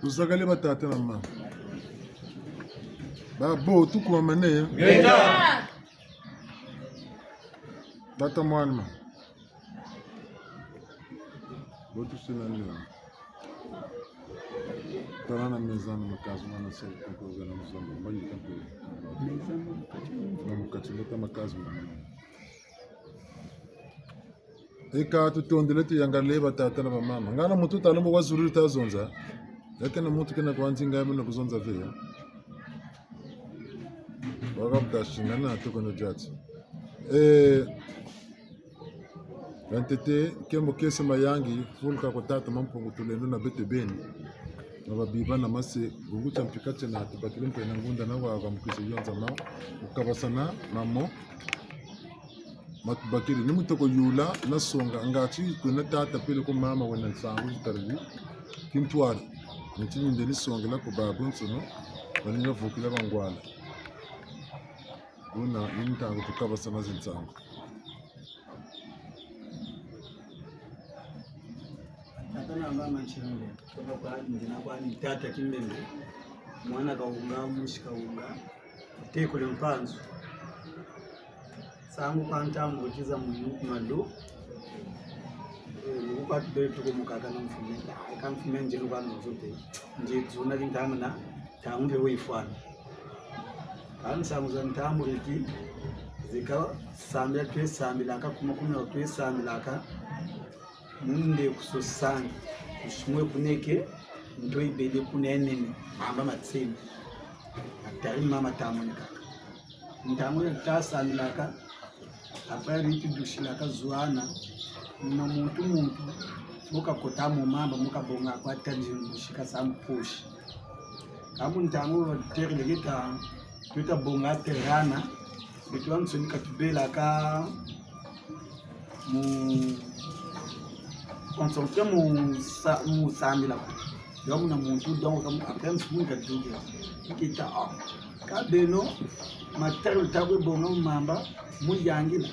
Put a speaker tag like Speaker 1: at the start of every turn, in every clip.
Speaker 1: Uzagale batata na mama. Babo tuku amane.
Speaker 2: Geta.
Speaker 1: Bata mwana. Botu sinani. Tarana mezana makazi mwana sasa kukoza na mzambo. Mbali kampo. Na mukachileta makazi mwana. Eka tutondele tuyangale batata na mama. Ngana mutu talombo wazuri tazonza. Lakini mtu kena kwanza ngapi na kuzonza vile. Wakabdashingana tuko no jati. Wantete kemo kesa mayangi fulka kwa tata mampongo tulendo na bete beni. Wabiba na mase gungu champikache na tubakilimpe na ngunda na wakamkise yonza mao. Ukabasana mamo. Matubakiri ni mutoko yula na songa ngachi kuna tata pele ko mama wana sangu tarbi. Kimtuari. Nchini ndeni songela ko babu nsono bani ngavukila bangwala una intango tukaba sana zinsango
Speaker 3: atana mama nchirande kwa kwa ndina kwa ni tata kimbembe mwana kaunga mushika unga teko le mpanzu sangu kwa ntambo kiza mu mando ukati betu ko mukaka na mfume ka mfume nje lukana zote nje zona lingana tambe wifana kan samu zan tamu riki zika samya twe samilaka kuma kuna twe samilaka munde kusosana kushimwe kuneke ndo ibede kunenene amba matsini atari mama tamu nikaka ntamu ta samilaka apari kidushilaka zuana muntu muka kotamu mamba muka bonga kwa tanji mushika samu push kamu ntamu terle gita tuta bonga terana bitu amsoni katubela ka mu concentre mu samila yo muna muntu donc comme après mu ka tuge kita ka beno matero tabwe bonga mamba mu yangila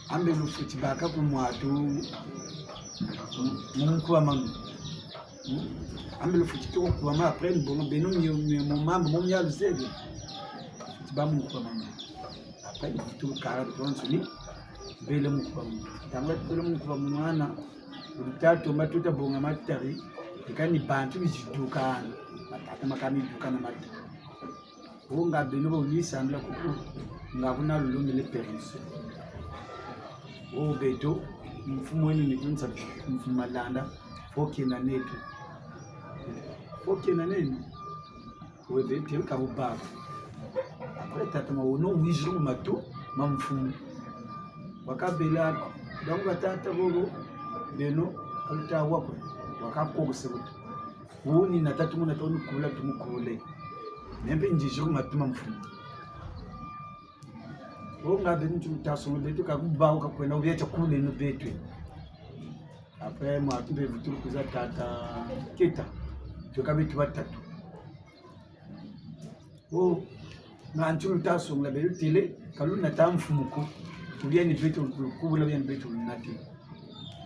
Speaker 3: ambe lufuti baka kumwatu munkuwa manu ambe lufuti to kuwa ma après bongo beno mu mamba mu nyalu sebe ba munkuwa manu après tu kara tonsuni bele munkuwa manu tamwe bele munkuwa mwana utatu matuta bonga matari ikani bantu bijidukana batata makami dukana mati unga beno bo lisambla kuku ngabuna lulumile perise o beto mfumo ni nitunza mfumo landa foke na netu webe pia kabubaba après tata mawono wijuru matu mamfumo wakabela donga tata bogo beno alta wako wakakogose buto wuni na tatu muna tonu kula tumukule nembe njijuru matu mamfumo onga bentu tasomo betu kakubaho kakwena ubyecha kule no betu après moi tumbe vituru kuza tata kita tukabitu batatu Manchulu ta songla be tele kaluna ta mfumuko kulia ni vitu kubwa la vitu nati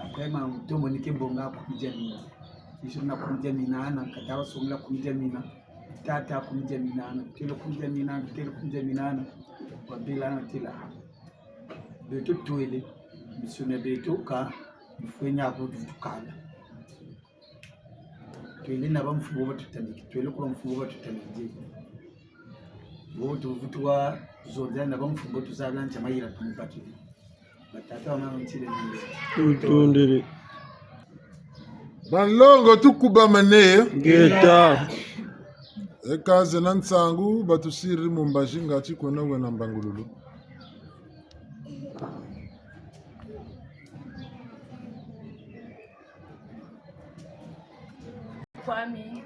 Speaker 3: akema mtomo nike bonga kujamii isho na kujamii na katawa songla kujamii tata kujamii na kilo kujamii na kwa bila na tila beto tuele misune beto ka mfenya ko tukala tuele na ba mfubo batutandiki tuele ko mfubo batutandiki woto vutwa zoda na bamfumbo tuzala nje mayira tumupatili batata wana ntile
Speaker 2: tutundiri
Speaker 1: banlongo tukuba mane
Speaker 2: geta
Speaker 1: ekaze na nsangu batusiri mumbajinga chikona wena mbangululu
Speaker 4: kwami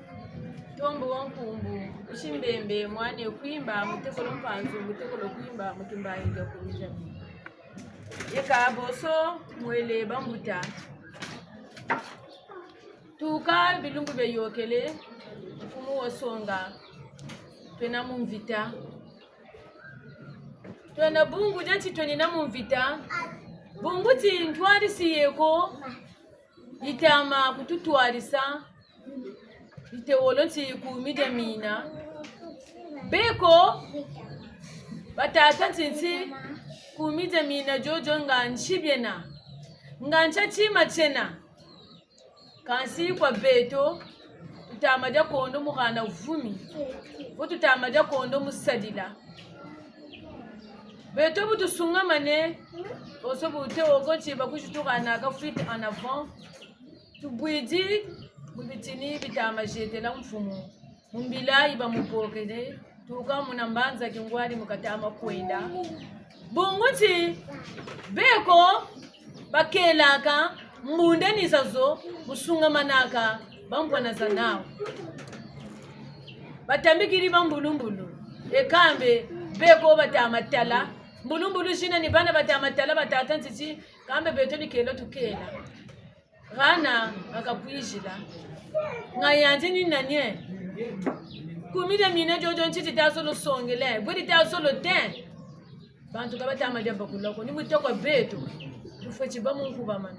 Speaker 4: tombo wankumbu uchimbembe mwane kuimba mutekolo mpanzu mutekolo kuimba mukimbayiga kumijami yekaboso mwele bambuta tuka bilungu beyokele mfumu wasonga twena mumvita twena bungu janchi twenina mumvita bunguti ntwarisiyeko itama kututwarisa ite wolonti kumide mina beko batata tinti kumide mina jojo nganchibyena ngancha chima chena kansi kwa beto tutamaja kondo mugana vumi bo tutamaja kondo musadila beto butu sunga mane oso bute ogonchi bakushutukana ka fit en avant tubwidi mubitini bitamashetela mfumu mumbilayi bamupokele tuka munambanza kingwali mukatama kwenda bunguti beko bakelaka mbundenisazo musunga manaka bambwanaza nawo batambikiri bambulumbulu ekambe beko batamatala mbulumbulu shina ni bana batamatala batata ntiti kambe beto likelo tukela Rana akapwijila ngayanzi ni nanye kumide mina jojo ntiti tasolo songele budi tasolo ten bantu kabata majamba kuloko ni mutoko beto tufechi bamungu bamana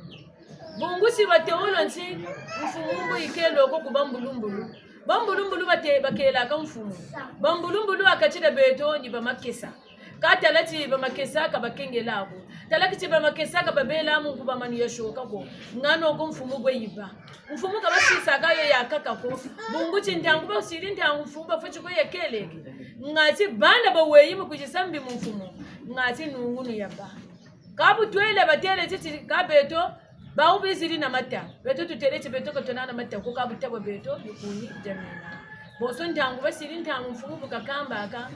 Speaker 4: bungusi bateolo nti mfumumbu ikelo ko kubambulumbulu bambulumbulu bate bakela ka mfumu bambulumbulu akachida beto ni bamakesa kata lati bamakesa ka bakengelako talaki bamakesa ka babela mungu bamani yashoka ko ngano ko mfumu bweyiba mfumu ka basisa ka ye yakaka ko bunguchi ntangu ba usiri ntangu mfumu bafachi ko yekeleke ngati banda baweyi mu kujisambi mu mfumu ngati nungunu yaba kabu twele batele titi ka beto ba ubiziri na mata beto tutelete beto ko tonana mata ko kabu tabo beto yikuni jamina boso ntangu basiri ntangu mfumu bukakamba aka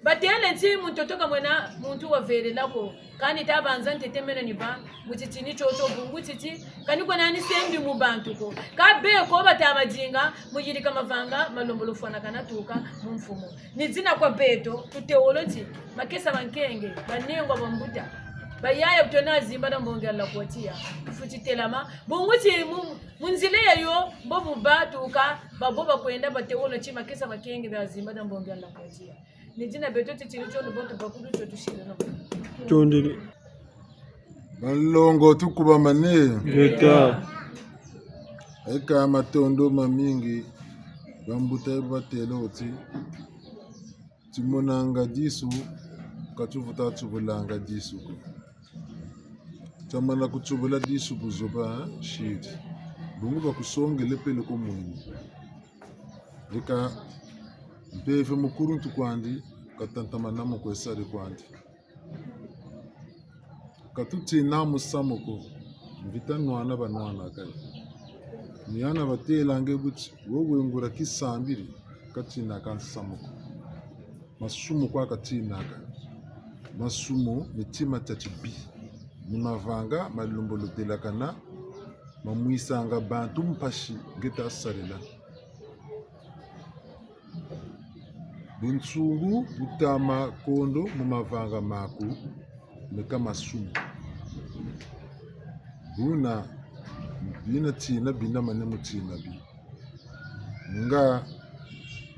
Speaker 4: batele nti muntotoka mwena muntu wavere lako kani tabanza ntetemene niba mutitini chocho bungu titi kani kwa nani sembi mubantu ko kabe ko batamajinga mujirika mavanga malombolo fwana kana tuka mumfumo nizina kwa beto tuteoloti makesa bankenge banengo bambuta bayaya kutona zimba na mbonge alla kwatia fuchitelama bungu ti munzile yayo bobu batuka baboba kwenda bateolo chi makesa makenge ba zimba na mbonge alla kwatia nijina beto titiricho loboto bakudu chotushile no
Speaker 2: tundiri
Speaker 1: banlongo tukuba mane
Speaker 2: geta
Speaker 1: eka matondo mamingi bambuta batelo oti timonanga disu kachuvuta chubulanga disu tamana kuchubula disu kuzoba shit bungu bakusongele pele ko mwini eka mpefe mukuru ntukwandi katantamana mu kwesari kwandi katuti namu samuko mvita nwana banwana kai niana batela ngebuti wowe ngura kisambiri katina kan samuko masumu kwa katina ka masumu mitima tachibi munavanga malumbolo telakana mamuisanga bantu mpashi ngeta sarela bunsungu butama kondo mumavanga maku meka masumu buna bina tina bina mane mutina bi nga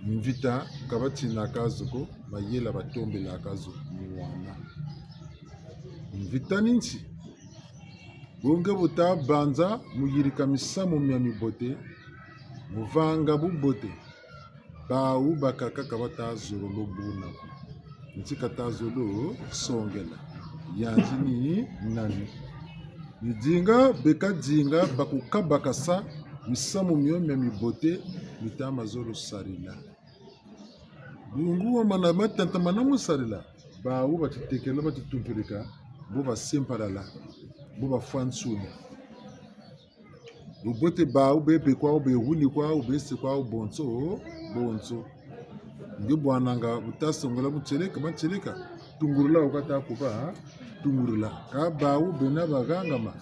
Speaker 1: mvita kabatina kazuko mayela batombelaka zo mwana mvitani nti bonge buta banza muyirika misamo mya mibote muvanga bubote bawu bakakaka batazolo lobunako ntika tazolo songela yanzi ni nani nidinga beka dinga bakukabakasa misamo myo mya mibote mitama zolo sarila bungu wa mana matanta manamu sarila bawu batitekela batitumpeleka bo basempalala bo bafansuna bobote bawu bebe kwa be huni kwa ubese kwa bonso nge bwananga butasongola bucheleka macheleka tungurula ukata kuba tungurula ka bawu bena bagangama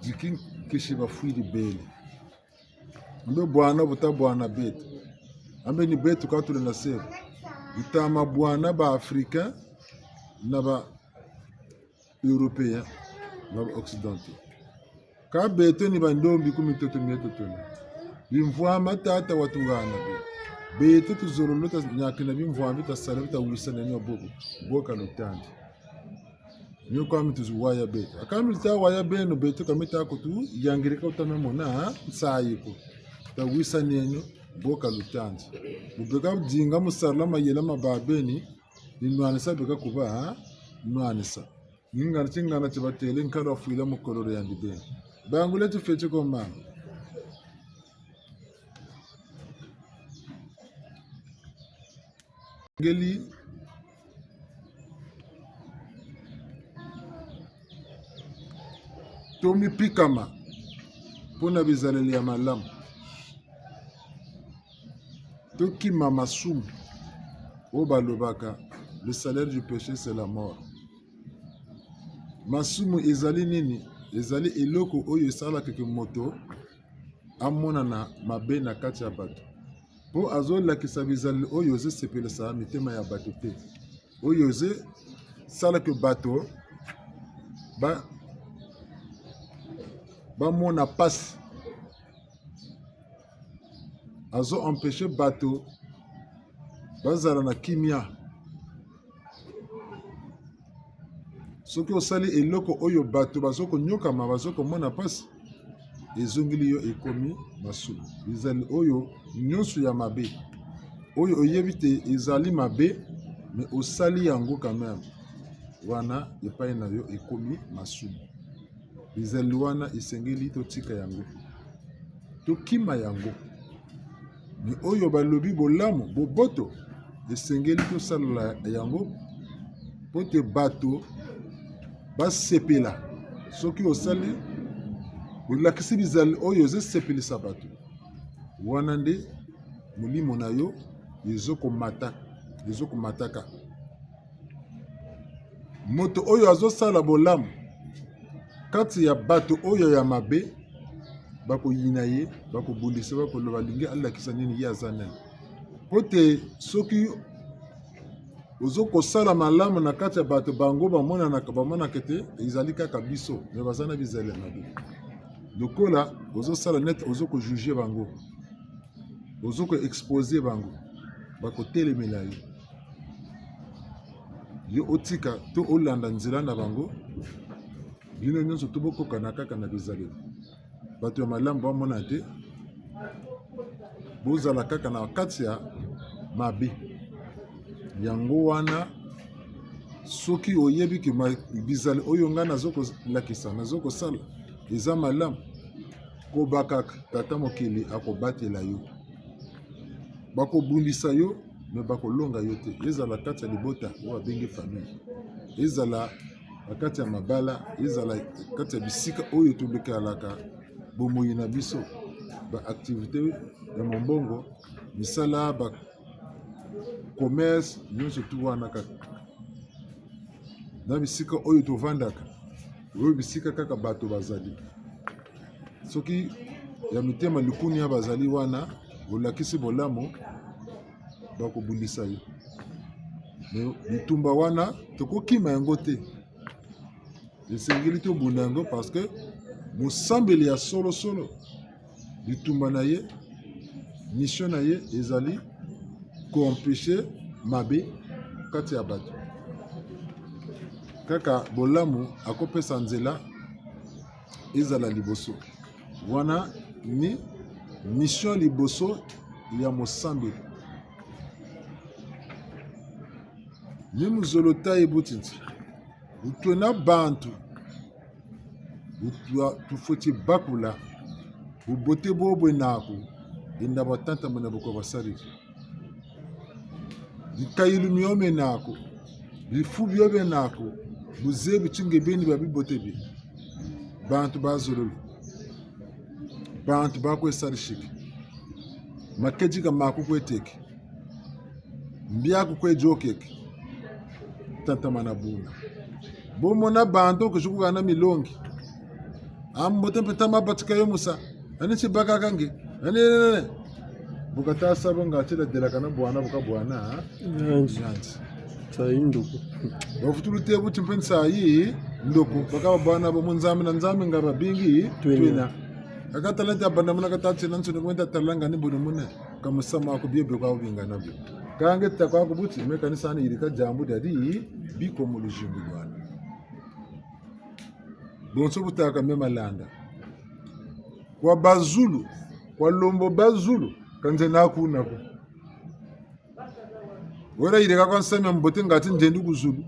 Speaker 1: jikin kishi bafuidi bele mbe bwana buta bwana bet ambe ni betu ka tule na sebe itama bwana ba africain na ba européen na ba occidentaux ka beto ni bandombi kumitoto mietotona bimvwa matata watungana beto tuzololota nyakina bimvwa bita salata wisana nyo bobo boka lutandi nyo kwa mituzu waya beto akami ta waya beno beto kamita kutu yangirika utamemona sayiko ta wisana nyo boka lutandi bubeka jinga musarla mayela mababeni inwanisa beka kuba nwanisa ngingana chingana chibatele nkalo fuila mukoloro yandi beni bangule tufeche ko mama ngeli tomi pikama pona bizaleli ya malamu toki mama sumu o balobaka le salaire du péché c'est la mort masumu ezali nini ezali eloko oyo esalaka ke moto amonana mabe na kati ya bato mpo azolakisa bizaleli oyo ezosepelisa mitema ya bato te oyo ezosalaka bato bamona pasi azo-empêche bato bazala na kimia soki osali eloko oyo bato bazokonyokama bazokomona pasi ezongeli yo ekomi masumu ezali oyo nyonso ya mabe oyo oyebi te ezali mabe me osali yango quand même wana epai na yo ekomi masumu ezali wana esengeli totika yango tokima yango me oyo balobi bolamu boboto esengeli tosalela yango po te bato basepela soki osali olakisi bizali oyo ezosepelisa bato wana nde molimo na yo ezokomataka moto oyo azosala bolamu kati ya bato oyo ya mabe bakoyina ye bakobundisa bakoloba lingi alakisa nini ye aza nani po te soki ozokosala malamu na kati ya bato bango bamonaka te ezali kaka biso me baza na bizali ya mabe lokola ozosala net ozokojuge bango ozokoexpose bango bakotelemela yo yo otika to olanda nzela na bango bino nyonso tobokokana kaka na bizaleli bato ya malamu bamona te bozala kaka na kati ya mabe yango wana soki oyebi ke bizali oyo ngai nazokolakisa nazokosala eza malamu kobakaka tata mokili akobatela yo bakobundisa yo me bakolonga yo te ezala kati ya libota oyo abenge famille ezala na kati ya mabala ezala kati ya bisika oyo tobekalaka bomoi na biso baaktivité ya mombongo misala bacommerce nyonso tu wana kaka na bisika oyo tovandaka oyo bisika kaka bato bazali soki ya mitema likuni ya bazali wana olakisi bolamu bakobundisa yo me bitumba wana tokokima yango te esengeli tobunda yango parce que mosambeli ya solosolo bitumba na ye mission na ye ezali koempêche mabe kati ya bato kaka bolamu akopesa nzela ezala liboso wana ni mission liboso ya mosambi ni muzolota ebutiti utwena bantu tufoti bakula ubote bobo naku inda batanta mana boko basari dikailu miome naku bifu biobe naku buzebi chinge beni babi bote bi bantu bazololo bantu bakwe sarishiki makeji ka maku kweteki mbiaku kwe jokeki tanta mana buna bomona bantu kushukuka na milongi ambote mpetama batika yo musa ani chibaka kange ani bukata sabo ngatela delakana bwana buka bwana
Speaker 2: Nyanzi. Sai nduku.
Speaker 1: Bafutulu tebu chimpensa yi ndoku baka bwana bo munzame na nzame ngaba bingi twina akatalanta banda muna katachi nansu kwenda talanga ni bono muna kamusama ko biebe kwa ubinga nabyo kange takwa kubuti mekanisa ni irika jambu dadi biko mulujimbu bwana bonso butaka mema landa kwa bazulu kwa lombo bazulu kanze nakuna ko wora irika kwa nsami mbote ngati njendu kuzulu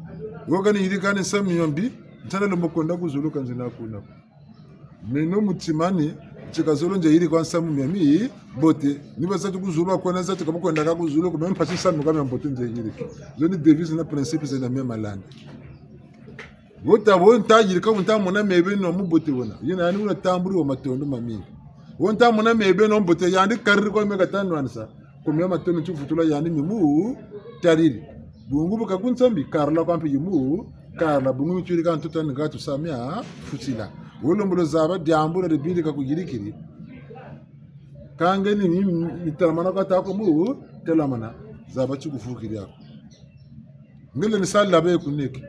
Speaker 1: wokani irika ni nsami yombi ntana lombo konda kuzulu kanze nakuna ko meno mutimani chikazolo nje iri kwa nsami myami bote niba satu kuzulu akona satu kama konda ka kuzulu ko mempa sisami kama mbote nje iri zoni devise na principe zena mema landa wota wonta yirika wonta mona mebe no mubote wona yina ani wona tamburi wa matondo mami wonta mona mebe no mbote yandi karri ko mega tanu ansa ko me matondo chufutula yandi mimu tariri bungu buka kunsambi karla kwampi yimu karla bungu churi kan tutani gatu samia futila wolombolo zaba diambura de bindi ka kugirikiri kange ni talamana ka ta ko mu telamana zaba chukufukiri yako ngele ni sala be kuneki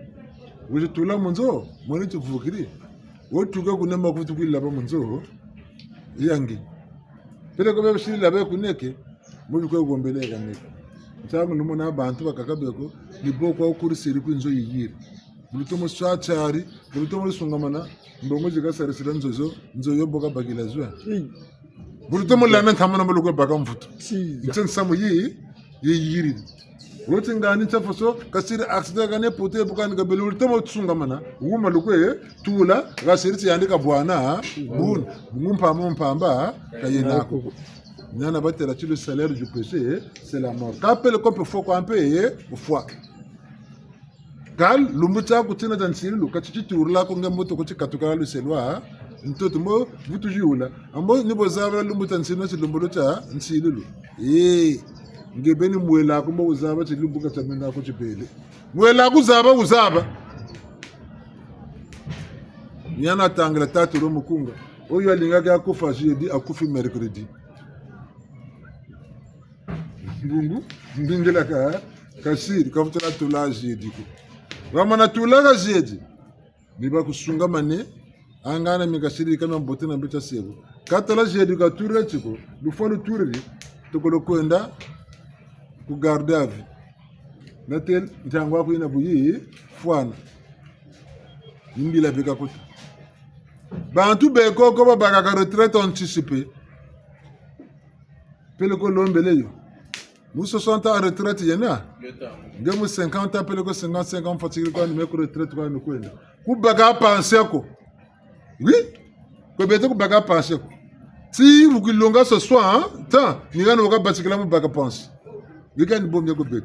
Speaker 1: wuje tula munzo mwani tufukiri wotuga kunema kutukili laba munzo yangi pele ko bebe shiri laba kuneke mubi ko gombele kaneke ntangu numona abantu bakakabeko liboko okuri siri kwinzo yiyiri bulutomo swachari bulutomo sungamana ndongo jiga sarisira nzoyo boka bagila zwa bulutomo lana thamana buluko baka mfuto ntsen samu yiyiri wote ngani tafoso kasiri accident gane pote bukani gabelu tomo tsungamana wuma lukwe tula gasiri yandika bwana bun ngumpa mpamba kayenako nyana batela tu le salaire du péché c'est la mort kapele ko faut ko ampe foi gal lumbucha kutina dansiri lukachichi turla ko ngamboto ko chikatukala lu selwa ntoto mo butujula ambo nibo zabra lumbuta nsino chilumbulucha nsilulu ngebeni mwela ko mo uzaba chilumbuka tamenda ko chipele mwela uzaba nyana tangla tatu ro mukunga oyo alingaka akufa jeudi akufi mercredi bungu ndingela kasiri kafutana tula jeudi ko wamana tula ka jeudi niba kusunga mane angana mikasiri kama mbotena mbeta sebo katala jeudi ka turre chiko lufalo turri tokolo kwenda ku garde à vue natel ntangwa ko ina buyi fwana imbila beka ko bantu be ko baka ka retraite anticipée pele ko lombele yo mu 60 ans retraite yana ngemu 50 ans pele ko 55 ans fatigué ko ni ko retraite ko ni kwenda ku baka penser ko oui ko bete ko baka penser ko si vous kilonga ce soir tant ni ngana ko batikala mu baka penser Weekend bon go bet.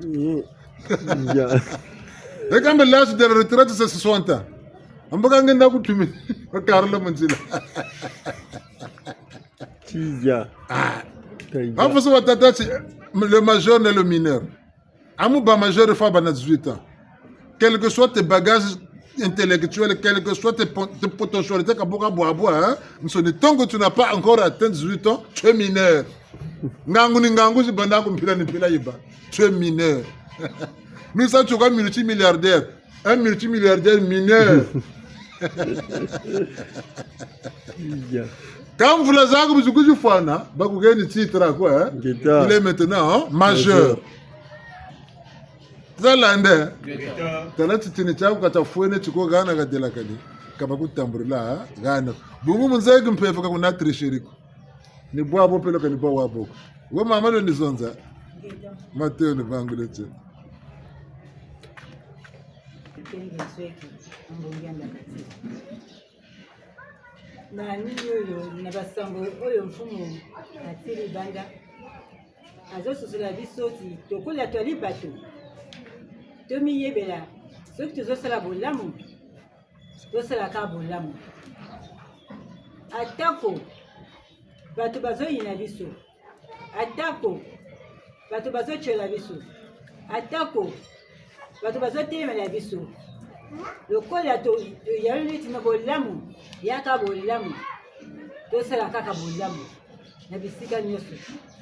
Speaker 2: Yeah.
Speaker 1: Et quand l'âge de la retraite c'est 60 ans. Amboka ngenda kutumi. Karlo manzila.
Speaker 2: Tiya.
Speaker 1: Afoso watata le majeur et le mineur. Amu ba majeur fa bana 18 ans. Quel que soit tes bagages intellectuels, quel que soit tes potentialités kaboka boa, tant que tu n'as pas encore atteint 18 ans, tu es mineur. Ngangu banda kumpila ni pila yiba. Tu es mineur. Nous ça tu es multimilliardaire. Un multimilliardaire mineur. Quand vous les avez vous fana, ba ku gani titre quoi il est maintenant majeur. zalande tala titini chako katafuene chiko gana kadela kali kama kutambulila gana bungu munzegi mpefu kakuna trishiriko ni bwabo pelo kani bwa wabo we mama ndo nizonza Mateo ni vangu leche
Speaker 5: na nini oyo na basango oyo mfumu atili banda azosusula biso ti tokola twali bato tomiyebela soki tozosala bolamu tosalaka bolamu atako bato bazoyina biso atako bato bazotyola biso atako bato bazotelemela biso lokola toyali neti na bolamu yaka bolamu tosala kaka bolamu na bisika nyonso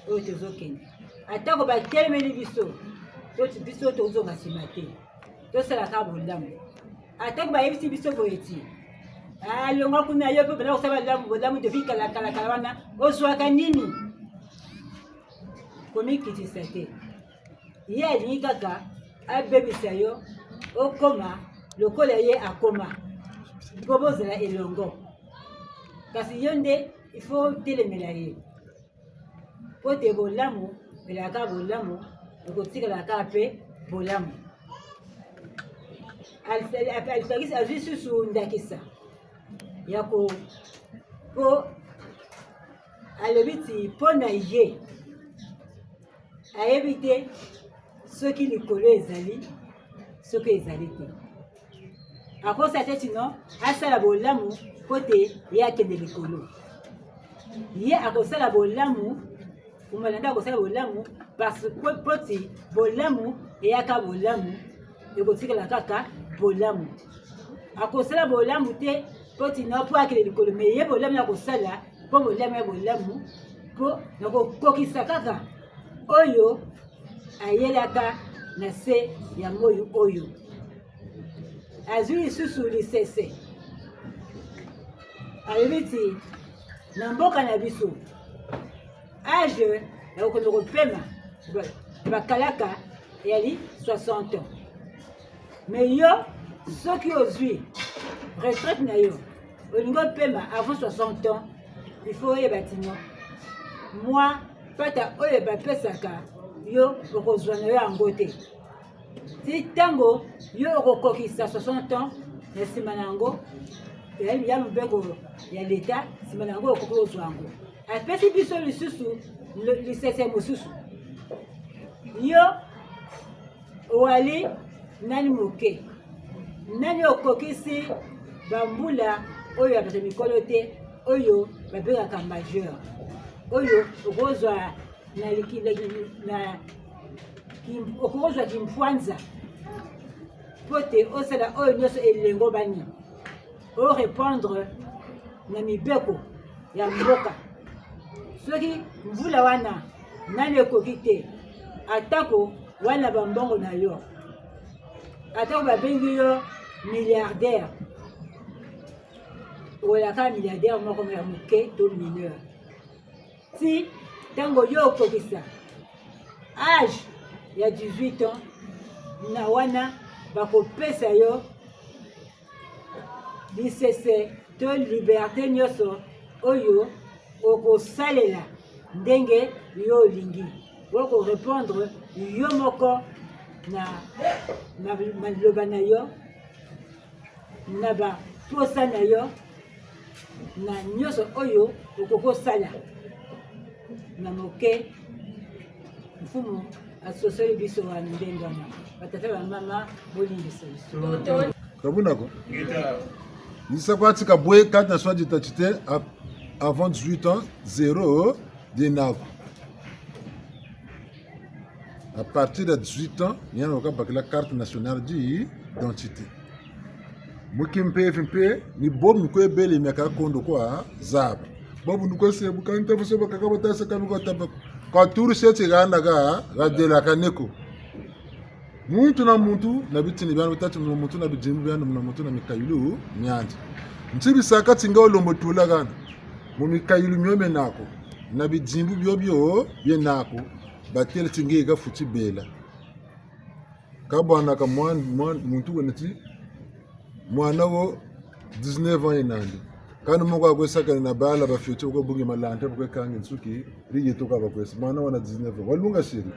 Speaker 5: oyo tozokende atako batelemeli biso biso tozonga nsima te tosala kaka bolamu atako bayebisi biso boye ti alonga kuna yo mpe bana kosala bolamu defi kalakalakala wana ozwaka nini komikitisa te ye alingi kaka abebisa yo okoma lokola ye akoma mpo bozala elongo kasi yo nde ifo telemela ye po te bolamu elaka bolamu ekotikalaka mpe bolamu alipakisi azwi susu ndakisa ya ko po alobi ti mpo na ye ayebi te soki likolo ezali soki ezali te akosa te tino asala bolamu mpo te ye akende likolo ye akosala bolamu umalanda akosala bolamu parce mpo ti bolamu eyaka bolamu ekotikala kaka bolamu akosala bolamu te mpo tino mpo akende likolo me ye bolamu ya kosala mpo bolamu ya bolamu mpo nakokokisa kaka oyo ayelaka na se ya moyo oyo azwi lisusu lisese alobi ti na mboka na biso age ya kokende kopema bakalaka eyali 60 ans mais yo soki ozwi retraite na yo olingi opema avant 60 ans il faut oyeba tino mwa pata oyo bapesaka yo okozwa na yo yango te ti ntango yo okokokisa 60 ans na nsima na yango ya lobeko ya leta nsima na yango okoki ozwa yango apesi biso lisusu lisese mosusu yo owali nani moke nani okokisi bambula oyo ya bato mikolo te oyo babengaka majeur oyo okozwa okozwa kimpwanza mpo te osala oyo nyonso elengo bani orépondre na mibeko ya mboka soki mvula wana nani ekoki te atako wana bambongo na yo atako babengi yo milliardaire oyaka milliardaire moko ya moke to mineur ti ntango yo okokisa age ya 18 ans na wana bakopesa yo lisese to liberté nyonso oyo okosalela ndenge yo olingi okorépondre yo moko na maloba na yo na baposa na yo na nyonso oyo okokosala na moke mfumu asosoli biso wana ndenge wana batata bamama bolimbisa biso
Speaker 1: kabunako nisa kwatika bwe kati na soin d'identité avant 18 ans 0 dinako à partir de 18 ans yana wakabaki la carte nationale d'identité mukimpe fimpe ni bob mko ebele miaka kondo kwa zaba bobu nuko se bukanta fose bakaka batasa kanuko tabako kwa turu sete ganda ga dela kaneko muntu na muntu na bitini bana bitatu na muntu na bijimbu bana na muntu na mikayulu nyanja ntibi saka tinga olombo tula gana mu mikayulu myome nako na bijimbu byobyo bye nako batele tinge ga futi bela kabwana ka muntu wenati mwana wo 19 ans inandi kana moko akwesaka na bala ba future ko bungi malante ko kangi nsuki riye to ka bakwesa mwana wana 19 ans walunga shiri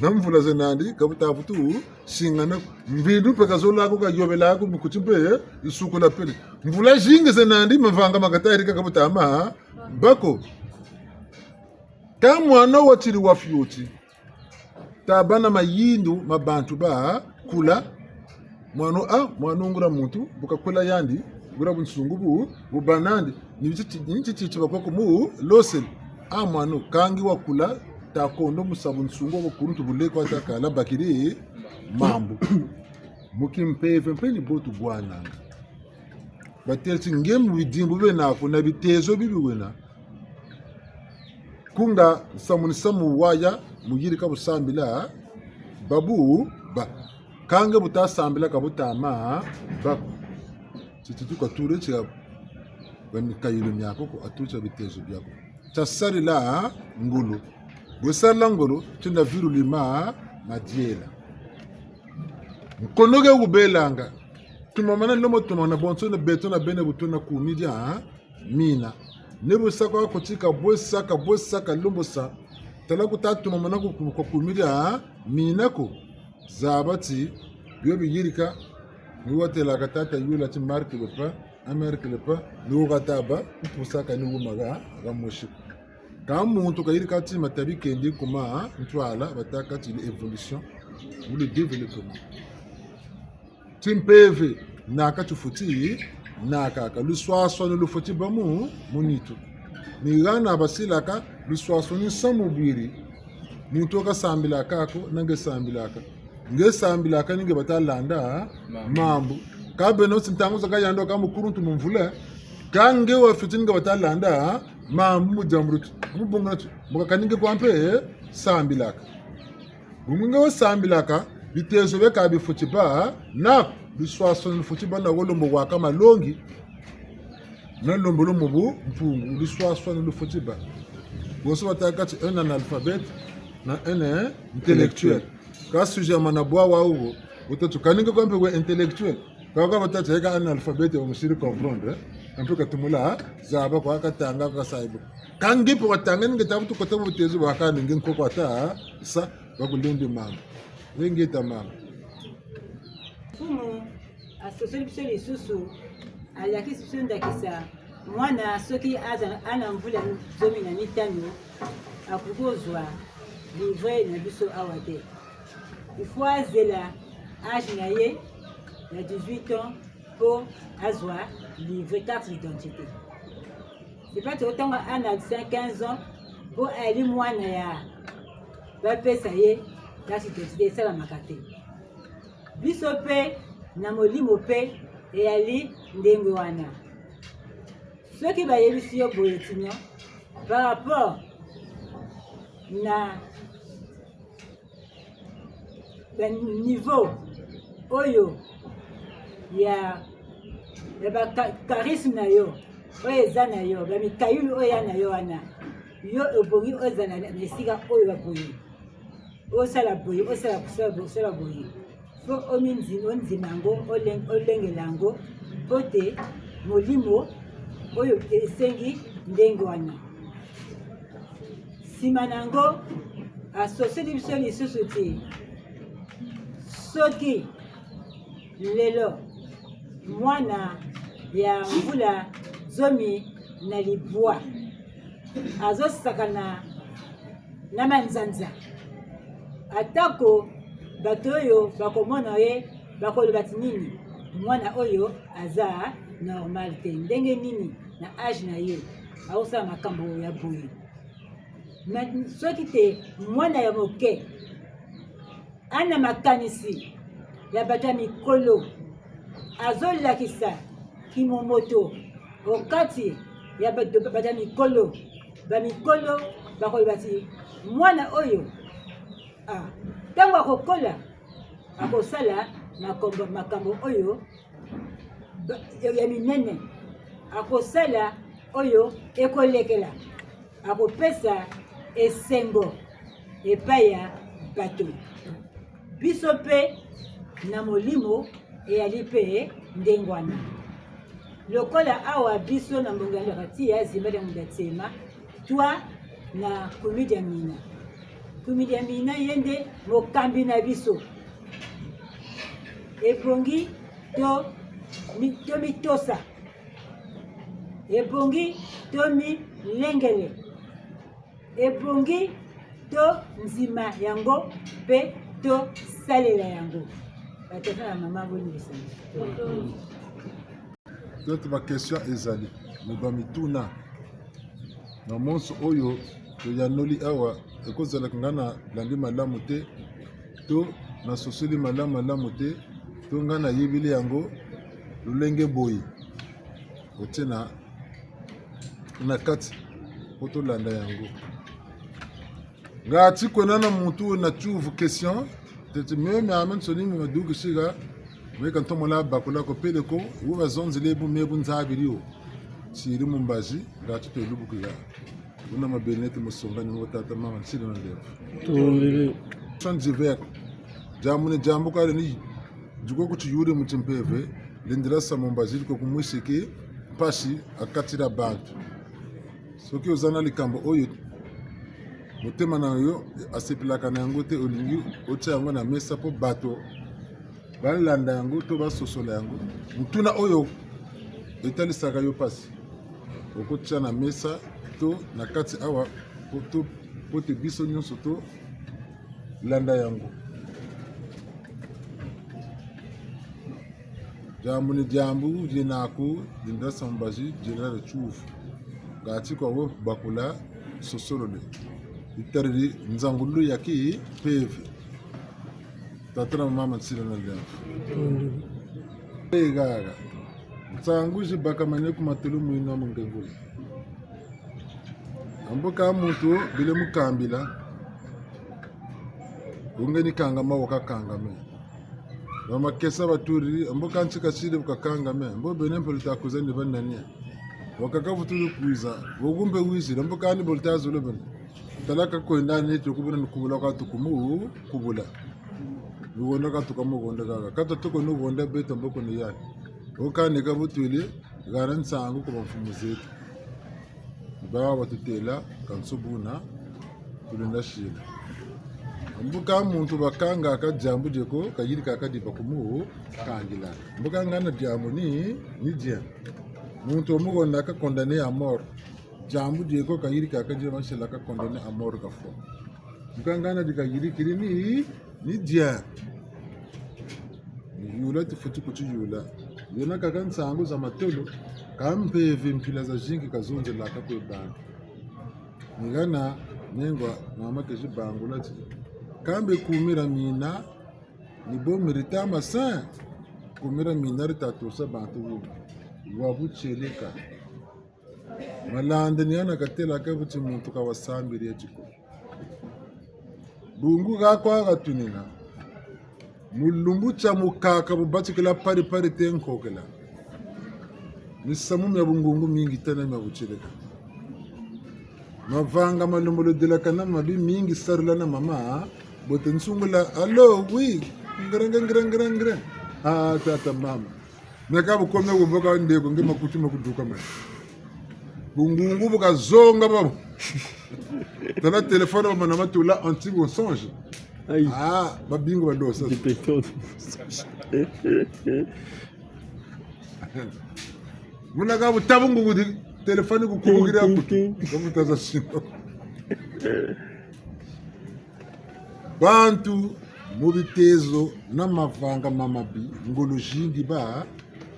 Speaker 1: namvula zenandi kabuta futu singana mvindu peka zola ko ka yobela ko mikutimpe isuku la pele mvula jinge zenandi mavanga makatari ka kabuta ama bako kamwana watiri wa future tabana mayindu mabantu ba kula mwana ngura muntu bukakula yandi ngura bunsungubu bubanandi nibichi bakoko mu losel mwana kangi wakula takondo musabu nsungu bukuruntu buleko atakala bakiri mambo mukimpeve mpeni botu bwana batelchi ngemu bidimbu benako na bitezo bibiwena kunga samu waya muyiri kabusambila babu ba kange butasambila kabutama ba tititu kature cha bamikayilo myako ko atucha bitezo byako tasari la ngulu gusala ngulu tunda viru lima madiela mkonoge ubelanga tumamana lomo tumana bonso na beto na bene butuna kumidia mina nebo saka ko tika bosaka lombosa tala kutatu mamana ko kumidia mina ko zabati yobi yirika ni watela katata yula ti marque le pas amerique le pas ni gataba pusaka ni umaga gamoshi kamuntu kayirika ti matabi kendi kuma ntwala bataka ti l'évolution ou le développement timpeve naka tufuti naka ka luswaso no lufuti bamu munitu ni gana basilaka luswaso ni samubiri muntu ka sambilaka ko nange sambilaka ngesambilaka ninge batalanda mambo kabeno sintangu saka yando ka mukuruntu mumvula kange wa fitinga batalanda mambo mujamrutu mubongatu mukakaninge kwampe sambilaka bumunga wa sambilaka bitezo beka bifuti ba na biswaso bifuti ba na wolombo wa kama longi na lombo lomobu mpungu biswaso bifuti ba boso bataka ti un analphabète na un intellectuel ka sujet mana bwa wa ugo utatu kaninga kwampe we intellectuel ka batata ka analphabète o musiri comprendre un peu katumula zaba kwa katanga ka saibu kangi po katanga ninge tabutu ko tabu tezo wa ka ninge ko kwata sa bakulende mama wengi tamama
Speaker 5: fumu asosoli biso lisusu alakisi biso ndakisa mwana soki ana mvula 15 akoki kozwa livre na biso awa te ifo azela age na ye ya 18 ans mpo azwa livre carte d'identité sipati otango ana 15 ans mpo ali mwana ya bapesa ye carte d'identité esalamaka te biso mpe na molimo mpe eyali ndenge wana soki bayebisi yo boye tino par rapport na niveau oyo ya bakarisme na yo oyo eza na yo bamikayulu oyo ya na yo wana yo obongi ozala na esika oyo baboye osala boye osala boye fo ondima yango olengela yango mpo te molimo oyo esengi ndenge wana nsima na yango asosieli biso lisusu te soki lelo mwana ya mvula 19 azosakana na manzanza atako bato oyo bakomona ye bakoloba ti nini mwana oyo aza normal te ndenge nini na age na ye aosala makambo ya boye soki te mwana ya moke ana makanisi ya bato ya mikolo azolakisa kimomoto okati ya bato ya mikolo bamikolo bakoloba ti mwana oyo ntango akokola akosala makambo oyo ya minene akosala oyo ekolekela akopesa esengo epai ya bato biso mpe na molimo eyali mpe ndenge wana lokola awa biso na mbongo ya lokati ya zimbali ya mudatema twa na kumidi ya mina. Kumidi ya mina yende mokambi na biso ebongi to mitosa ebongi to milengele ebongi to nzima yango mpe to salela yango batata na mama bonibisana
Speaker 1: peut-être ma question ezali mubamituna na monso oyo toyanoli awa ekozalaka nga na landi malamu te to nasosoli malamu te to nga nayebili yango lolenge boye otie na kati po tolanda yango nga ati kwena na mutu na chuvu question tete meme amen solimi maduku shiga mweka ntomola bakula ko peleko wo bazonzele bu mebu nzabiri yo siri mumbaji nga ati tolubukuya una mabenete musonga ni wotata mama nsiri na leo
Speaker 2: tondele
Speaker 1: sanjiver jamune jambo kale ni juko ku tuyure mutimpeve lindira sa mumbaji ko kumwisiki pasi akatira bantu soki ozana likambo oyo motema na yo asepelaka na yango te olingi otia yango na mesa po bato balanda yango to basosola yango mutuna oyo etalisaka yo pasi okotia na mesa to na kati awa po te biso nyonso to landa yango jambu ni jambu jenako linda sambaji jenera chufu ngati kwa wo bakula sosolole itariri nzangulu yaki peve tatana mama tsira na lya egaga nzangu jibaka mane kumatelu muino mungengulu amboka muntu bile mukambila ungeni kanga mawoka kanga me mama kesa baturi amboka nchika chide bukakanga me mbo benempo litakuzani banania wakaka futulu kuiza wogumbe wizi amboka ni boltazo loben talaka kwenda ne tukubuna nukubula kwa tukumu kubula nuwonda ka tukamu gonda gaga kata tuko no gonda beta mboko ne yani okane ka butuli garan sangu ko mfumu zetu bawa watutela kansubuna tulenda shila mbuka muntu bakanga ka jambu jeko kayiri ka dipa kumu kangila mbuka ngana jambu ni dia muntu omugonda ka condamné à mort jambu jeko kayiri ka jema shila ka condamné à mort ka fo mbuka ngana dika yiri kirini ni dia yula tifuti kuti yula yona kaka nsangu za matolo kampe vimpila za jingi kazonje la kakwe bantu nigana nengwa mama keji bangu lati kambe kumira mina ni bo merita masin kumira mina ritatosa bantu wabu cheleka malande ni ana katela kabuti muntu kawasambiri yachiko bungu gakwa gatunina mulumbu cha mukaka bubatikila pari tenkokela nisamu ya bungungu mingi tena ya buchileka mavanga malumbulo dilakana mabi mingi sarila na mama bote nsungula allo oui ngren tata mama naka bukome bumboka ndeko ngema kutima kuduka mama bungungu bukazonga babo tana telefone mama na matula antigo songe
Speaker 2: Aïe.
Speaker 1: Ah, babingo badosa. Muna ka butabungu gudi telefoni kukugira kutu. Kamutaza sino. Bantu mubitezo namavanga mamabi ngolo jingi ba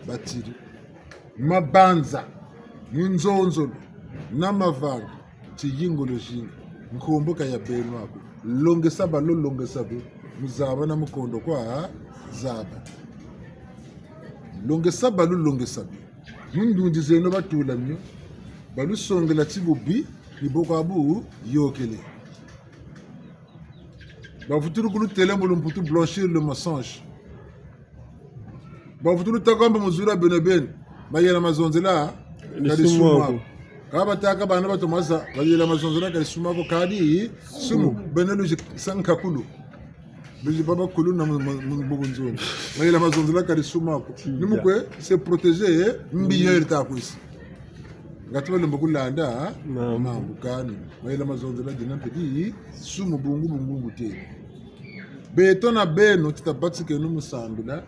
Speaker 1: batiri. Mabanza munzonzo namavanga tiyingolo jingi nkomboka ya beno ako. Longe saba lo longe sabu muzaba na mukondo kwa zaba longe saba lo longe sabu mundundi zeno batula myo balusongela tibubi liboko abu yokele bafuturu kulu tele mulumputu blanchir le mensonge bafuturu takamba muzura beneben bayela mazonzela kali sumu kaba taka bana batomaza bayela mazonzela kali sumu kadi sumu benelu sankakulu Beji baba kuluna mbogo nzoni. Mayela mazonzela kari sumako. Nimukwe se protéger mbiyeri ta kwisi. Ngatwele mbokulanda mambo kani. Mayela mazonzela dina pedi sumu bungu te. Beto na beno titabatike no musambila.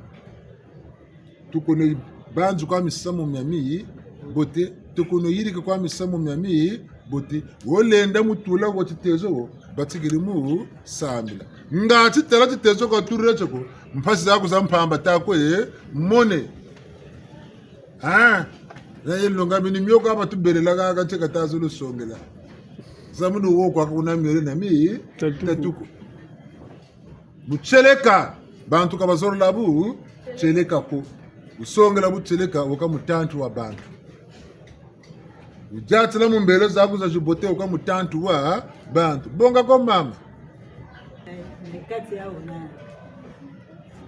Speaker 1: Tukone banzu kwa misamo myami bote tukono yirike kwa misamo myami bote wolenda mutula kwa chitezo batigiri mu sambila ngati tera chitezo kwa turire choko mpasi zako za mpamba takwe mone na yelo ngami ni myoko aba tubelela ka cheka tazo lo songela zamudu wo kwa kuna mere na mi tatuko bucheleka bantu kabazoro labu cheleka ko usongela bucheleka woka mutantu wa bantu ujatila mumbele zako za jibote woka mutantu wa bantu bonga kwa mama
Speaker 5: kati yao na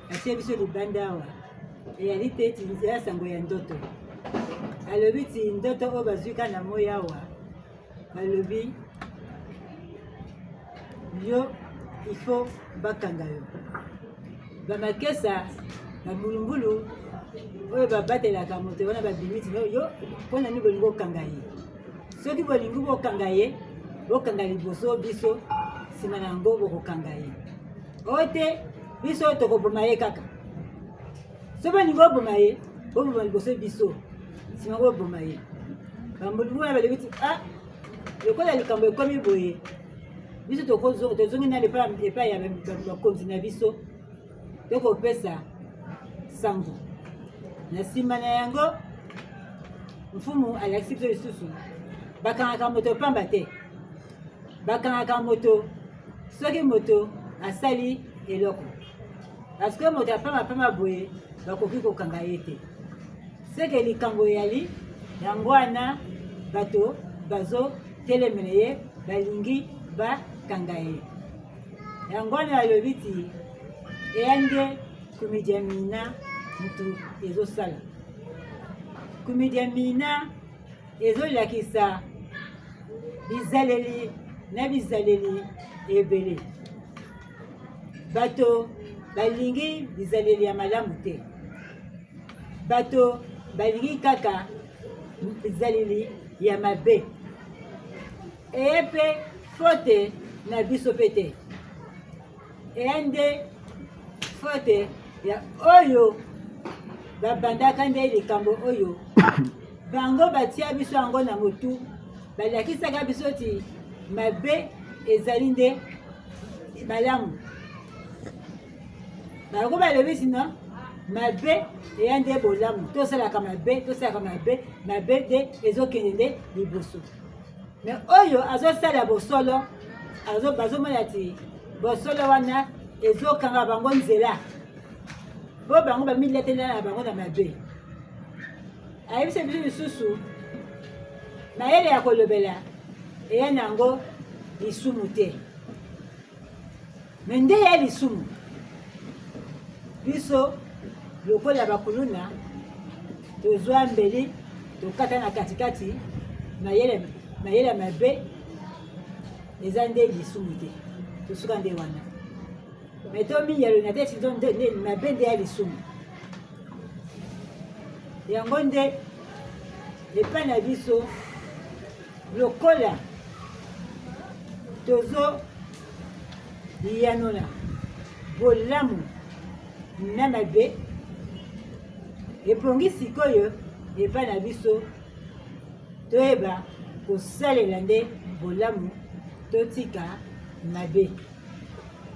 Speaker 5: atie biso libanda awa eyali te eti nzela sango ya ndoto alobi ti ndoto oyo bazwi ka na moi awa balobi yo ifo bakanga yo bamakesa bambulumbulu oyo babatelaka moto wana babimiti yo mpona ni bolingi okanga ye soki bolingi bokanga ye bokanga liboso biso nsima na yango bokokanga ye oyo te biso tokoboma ye kaka so bolingi oboma ye boboma liboso biso nsima yango boboma ye bambulumbulu wana balobi ti lokola likambo ekomi boye biso tozongi na epai ya bakonzi na biso tokopesa sango na nsima na yango mfumu alakisi biso lisusu bakangaka moto pamba te bakangaka moto soki moto asali eloko parceke moto apambapamba boye bakoki kokanga ye te seke likambo eyali yango wana bato bazotelemela ye balingi bakanga ye yango wana balobi ti eya nde komedia mina mutu ezosala komedia mina ezolakisa bizaleli na bizaleli ebele bato balingi bizaleli ya malamu te bato balingi kaka bizaleli ya mabe eye mpe fote na biso mpe te eya nde fote ya oyo babandaka nde likambo oyo bango batia biso yango na motu balakisaka biso ti mabe ezali nde malamu bango balobi sino mabe eya nde bolamu tosalaka mabe mabe nde ezokende nde liboso me oyo azosala bosolo bazomona ti bosolo wana ezokanga bango nzela po bango bamiletela na bango na mabe ayebisa biso lisusu mayele ya kolobela eya nango lisumu te me nde ya lisumu biso lokola bakuluna tozwa mbeli tokata na katikati mayele mabe eza nde lisumu te tosuka nde wana me tomiyalo na te sizo mabe nde ya lisumu yango nde epai na biso lokola tozo yanola bolamu na mabe epongi sikoyo epai na biso toyeba kosalela nde bolamu totika mabe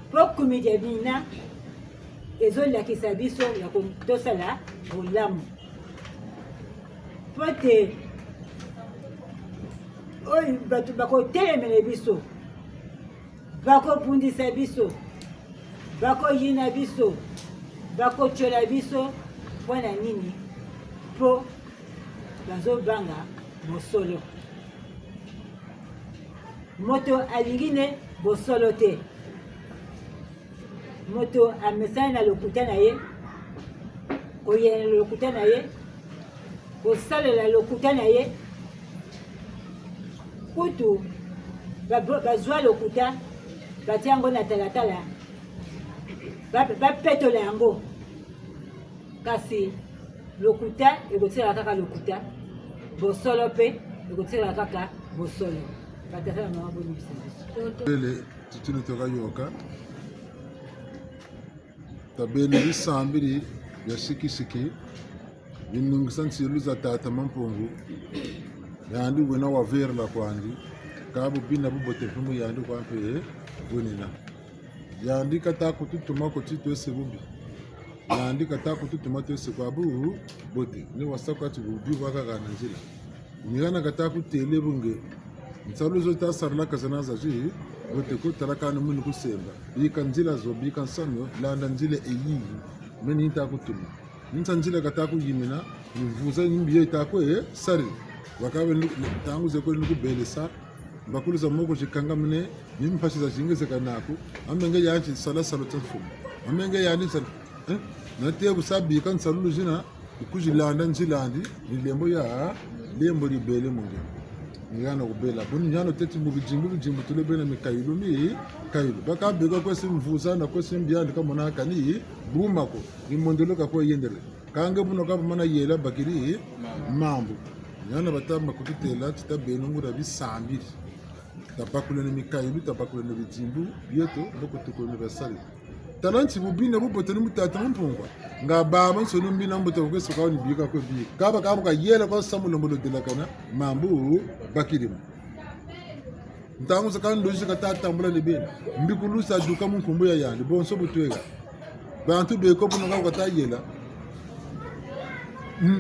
Speaker 5: mpo komedia bina ezolakisa biso ya tosala bolamu mpo te oyo bato bakotelemela biso bakopundisa biso bakoyina biso bakotyola biso mpo na nini mpo bazobanga bosolo moto alingi ne bosolo te moto amesana na lokuta na ye koyena na lokuta na ye kosalela lokuta na ye kutu bazwa lokuta batia yango na talatala bapetola yango kasi lokuta ekotikala kaka lokuta bosolo mpe ekotikala kaka bosolo batata na mama bonibisa biso
Speaker 1: bele tutuni tokayoka tabeni bisambiri ya sikisiki binungisa ntsilu za tata mampungu yandi wena wa verla kwandi kabu bina bubote fumu yandi kwampe bunina yandi kata kututuma kuti twese bubi yandi kata kututuma twese kwabu bote ni wasakwa tububi wakaka na njila nigana kata kutele bunge ntsalu zo ta sarla kazana za ji bote ko taraka no mun kusemba bika njila zo bika sanyo landa njile eyi meni ta kutuma nitsa njila kata kuyimina nivuza nimbiye ta ko sari wakabe tangu ze ko nikubelesa bakuluza moko chikanga mne nimpashiza chingeze kanako amenge yanchi sala salo tsafumu amenge yani sala nate kusabi kan salulu jina kujilanda njilandi nilembo ya lembo libele munge ngana kubela buni nyano teti mubijimbu tulebena mikailu mi kailu bakabeka kwesi mvuza na kwesi mbyandi kamona kani bumako nimondelo kako yendele kange buno kapa mana yela bakiri mambo nyana batamba kutitela titabenu ngura bisambiri tapakule ni mikailu tapakule ni bijimbu yeto boko tukule basali talanti bubina bubote ni mutata mpungwa nga baba nsonu mbina mbote kweso kawo ni bika ko bi kaba ka yela ko samulo mbolo delakana mambu bakirimu ntangu sakani doji ka tata mbula ni bena mbikulusa duka munkumbu ya yandi bonso butwega bantu be ko buno ka ta yela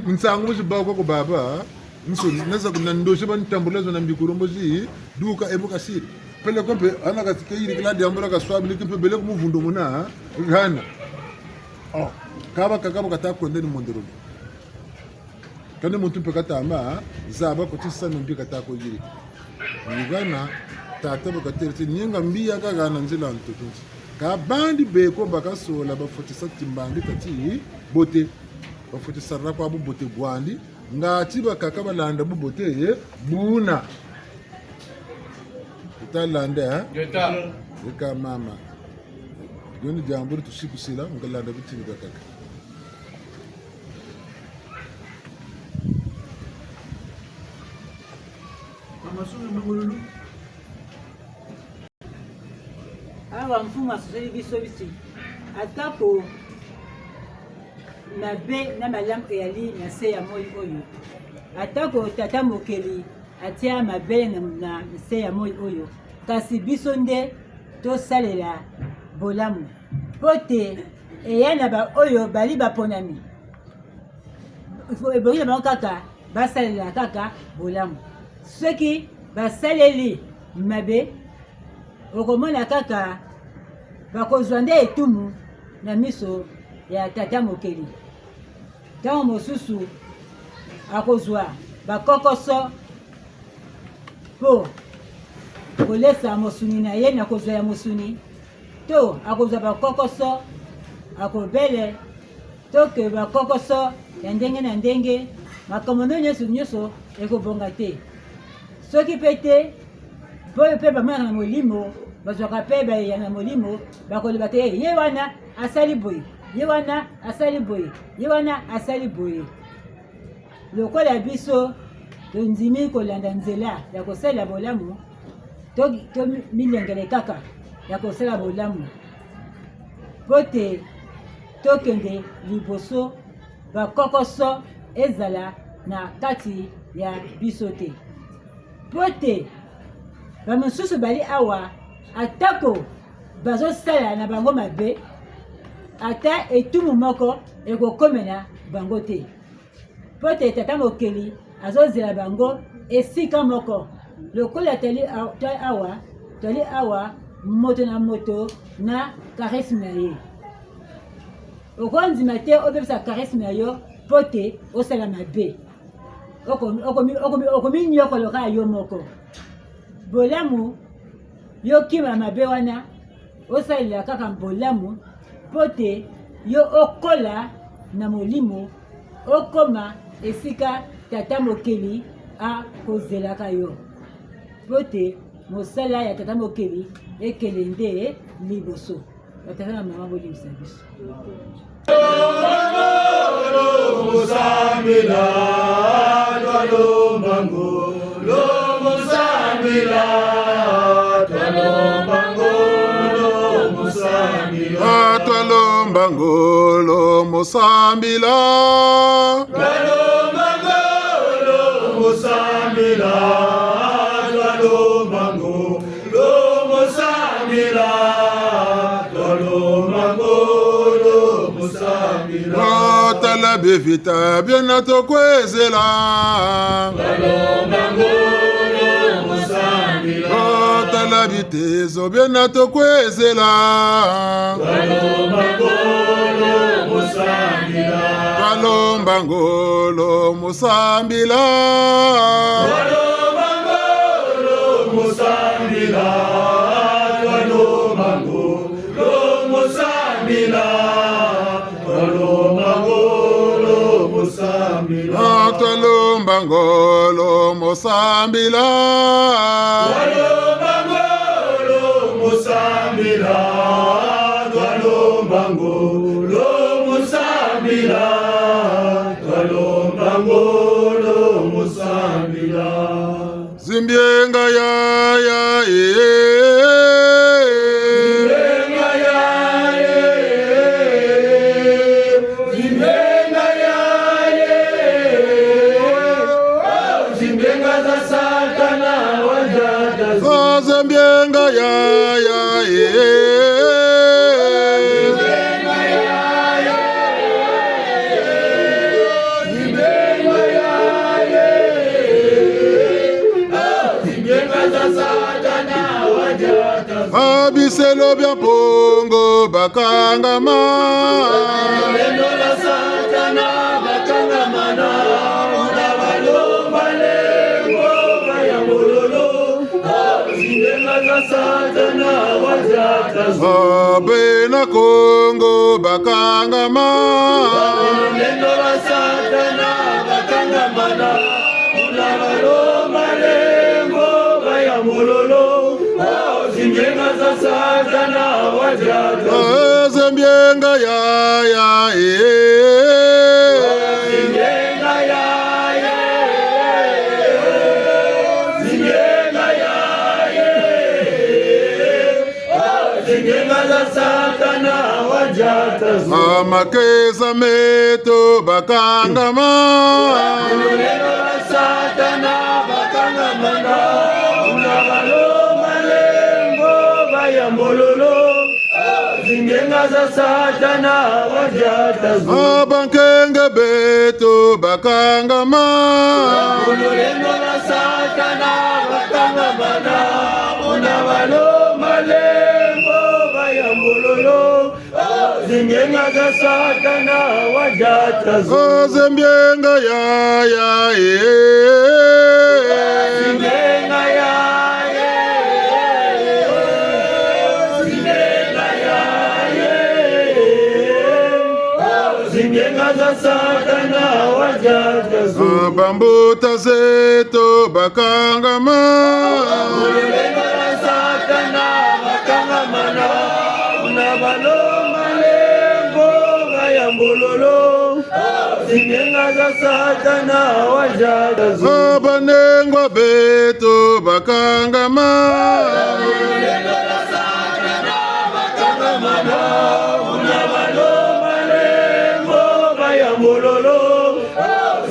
Speaker 1: nsangu mujibako ko baba nsoni neza kuna ndoje ban tambulezo na mbikurombo ji duka ebuka siri pele kompe ana katike yiri kladi ambura ka swabili kimpe bele ko muvundo muna gana oh kaba kata ko ndeni mondoro kane muntu pe kata ama zaba ko tisa mbi kata ko yiri ngana tata ba katerti nyenga mbiya ka gana nzila ntutunzi ka bandi be ko bakasola ba 47 timbandi tati bote ba 47 rakwa bu bote gwandi ngati bakaka balanda bubote buna utalanda eka mama yoni jambo tushikusila ngalanda bitini bakaka
Speaker 3: mama sunu ngululu
Speaker 5: awa mfumu asosoli biso bisi atako mabe na malamu eyali na se ya moi oyo atako tata mokeli atia mabe na se ya moi oyo kasi biso nde tosalela bolamu mpo te eya na baoyo bali baponami ebongi na bango kaka basalela kaka bolamu soki basaleli mabe okomona kaka bakozwa nde etumu na miso ya tata mokeli ntango mosusu akozwa bakokoso mpo kolesa mosuni na ye na kozwa ya mosuni to akozwa bakokoso akobele to ke bakokoso ya ndenge na ndenge makambo nyonso ekobonga te soki mpe te mpo mpe bamaka na molimo bazwaka mpe bayeya na molimo bakoloba te ye wana asali boye ye wana asali boye ye wana asali boye lokola biso tondimi kolanda nzela ya kosalela bolamu to milengele kaka ya kosala bolamu mpo te tokende liboso bakokoso ezala na kati ya biso te mpo te bamosusu bali awa atako bazosala na bango mabe ata etumu moko ekokomela bango te mpo te tata mokeli azozela bango esika moko lokola toli awa moto na moto na karisme ya ye okondima te obebisa karisme ya yo mpo te osala mabe okominyokoloka yo moko bolamu yokima mabe wana osalela kaka bolamu mpo te yo okola na molimo okoma esika tata mokeli akozelaka yo mpo te mosala ya tata mokeli ekele nde liboso batata na mama bolimisa biso.
Speaker 1: Twalomba ngolo musambila, twalomba ngolo musambila, twalomba ngolo musambila, twalomba ngolo musambila. Talabe vita bien tokwezela, twalomba ngolo musambila. Talabitezo bien tokwezela, twalomba ngolo musambila, twalomba ngolo musambila, twalomba ngolo musambila, twalomba ngolo musambila, twalomba ngolo musambila, twalomba ngolo musambila, twalomba ngolo musambila, twalomba ngolo musambila, twalomba ngolo musambila. Zimbienga ya Zimbienga ya Zimbienga ya Zimbienga za Satana wajata Zimbienga ya Abiselo bya pongo bakangama, lendo la Satana bakangamana, unabalomba lengo baya mololo, zindenga za Satana wajata bena Kongo bakangama, lendo la Satana bakangamana, unabalomba lengo baya mololo. Zimbienga za Satana wajata Zimbienga ya Zimbienga ya Zimbienga ya Zimbienga za Satana wajata Amakeza meto bakangama, lendo la Satana bakangamana, unabalomba lengo baya mololo, zingenga za Satana wajata abankenge beto bakangama, lendo la Satana bakangamana, unabalomba lengo baya mololo, zingenga za Satana wajata Zimbienga ya Zimbienga ya Zimbienga ya Zimbienga za Satana wajata bambuta zeto bakangama, lendo la Satana bakangamana, unabalomba lengo baya mololo, zingenga za Satana wajata banengwa beto bakangama, lendo la Satana bakangamana, unabalomba lengo baya mololo,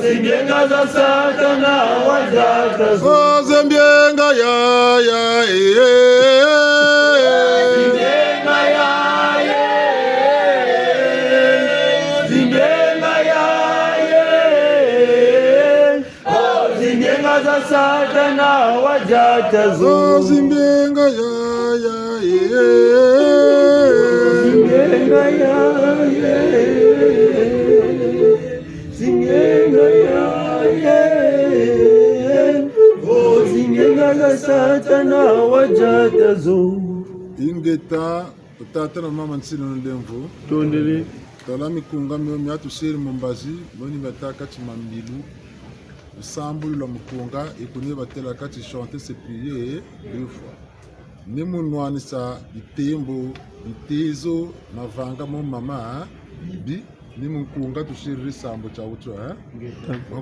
Speaker 1: zingenga za Satana wajata Zimbienga ya Zimbienga ya Zimbienga ya Zimbienga za Satana wajata Zimbienga ya Zimbienga ya Zimbienga ya Zimbienga za Satana wajata ingeta utata na mama nsino ndemvu
Speaker 2: Tondele.
Speaker 1: tola mikunga myo myatu shiri mumbazi boni bataka chimambilu sambu la mukunga ikuni batela kati chanter se prier deux fois nimunwanisa itembo itezo mavanga mo mama bi nimunkunga tushirira isambo cha utwa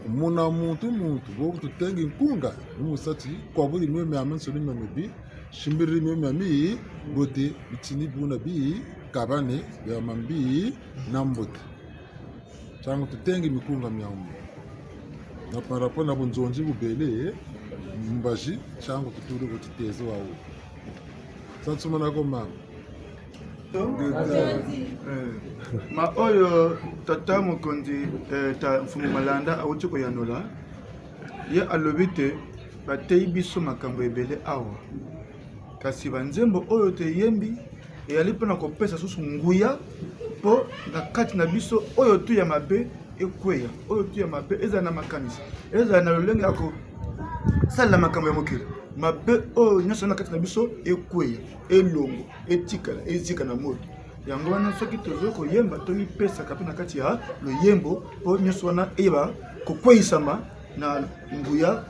Speaker 1: muna muntu boku tutenge nkunga nimusati kwa buli mweme amanso nimeme bi shimbiri mweme ami bote bitini buna bi kabane ya mambi nambote changu tutenge mikunga myamu na parapo na bunzonji bubele mbaji changu tuturi kutitezo wawo satsuma nako mama
Speaker 6: ma oyo tata mokonzi ta mfumu malanda awuti koyanola ye alobi te batei biso makambo ebele awa kasi banzembo oyo teyembi eyali mpona kopesa susu nguya mpo na kati na biso oyo tu ya mabe ekweya oyo tu ya mabe ezala na makanisi ezala na lolenge ya kosalela makambo ya mokili mabe oyo nyonso na kati na biso ekweya elongo etikala ezika na moto yango wana soki tozoi koyemba tomipesaka mpe na kati ya loyembo mpo nyonso wana eyeba kokweyisama na nguya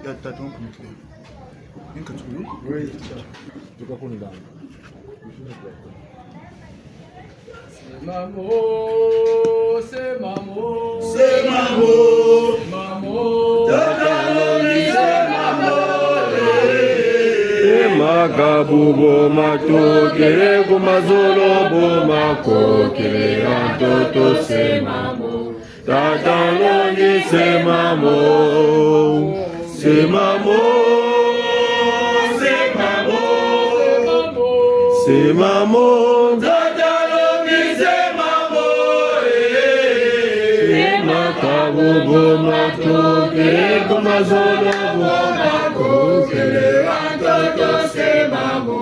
Speaker 6: ya tata mokonzi
Speaker 2: Magabubo matokere kumazolo bo makokere antoto semamo tatalongi semamo semamo semamo semamo tatalongi semamo magabubo matokere kumazolo bo makokere antoto semamo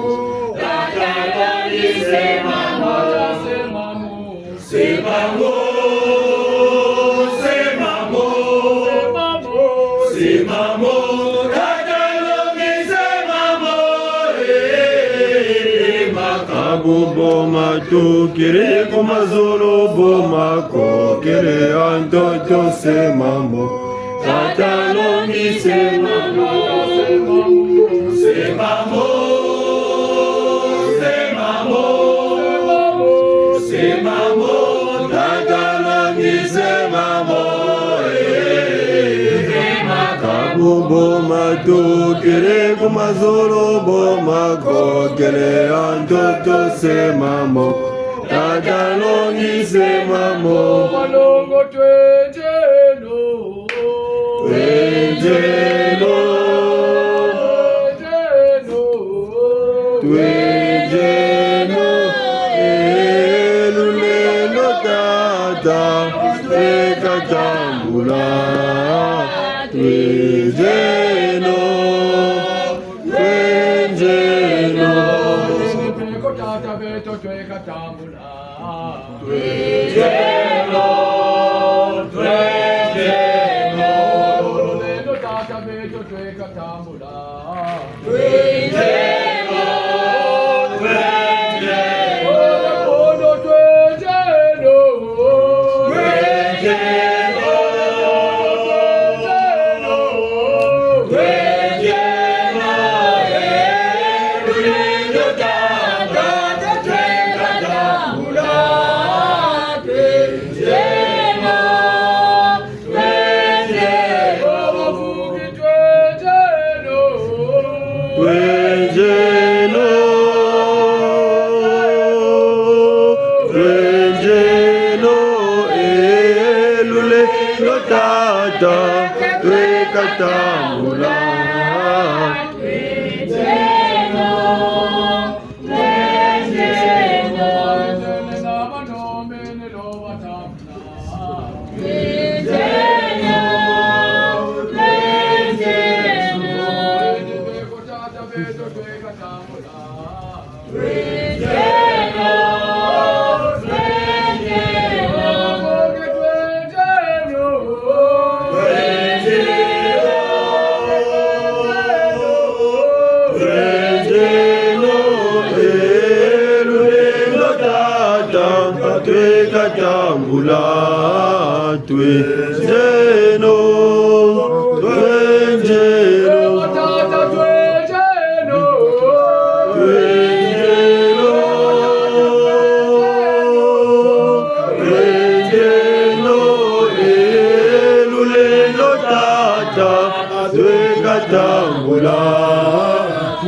Speaker 2: tatalongi semamo semamo semamo semamo tatalongi semamo makabubo matukire kumazolo bo makokere antoto semamo tatalongi semamo semamo semamo semamo tatalongi semamo makabubo matukire kumazolo bo makokere antoto semamo tatalongi semamo malongo twenjelo twenjelo twenjelo elulelo tata twekatambula twenjelo twenjelo tata beto twekatambula twenjelo twenjelo elulelo tata beto twekatambula twenjelo Katambula Katambula twenjelo twenjelo tata twenjelo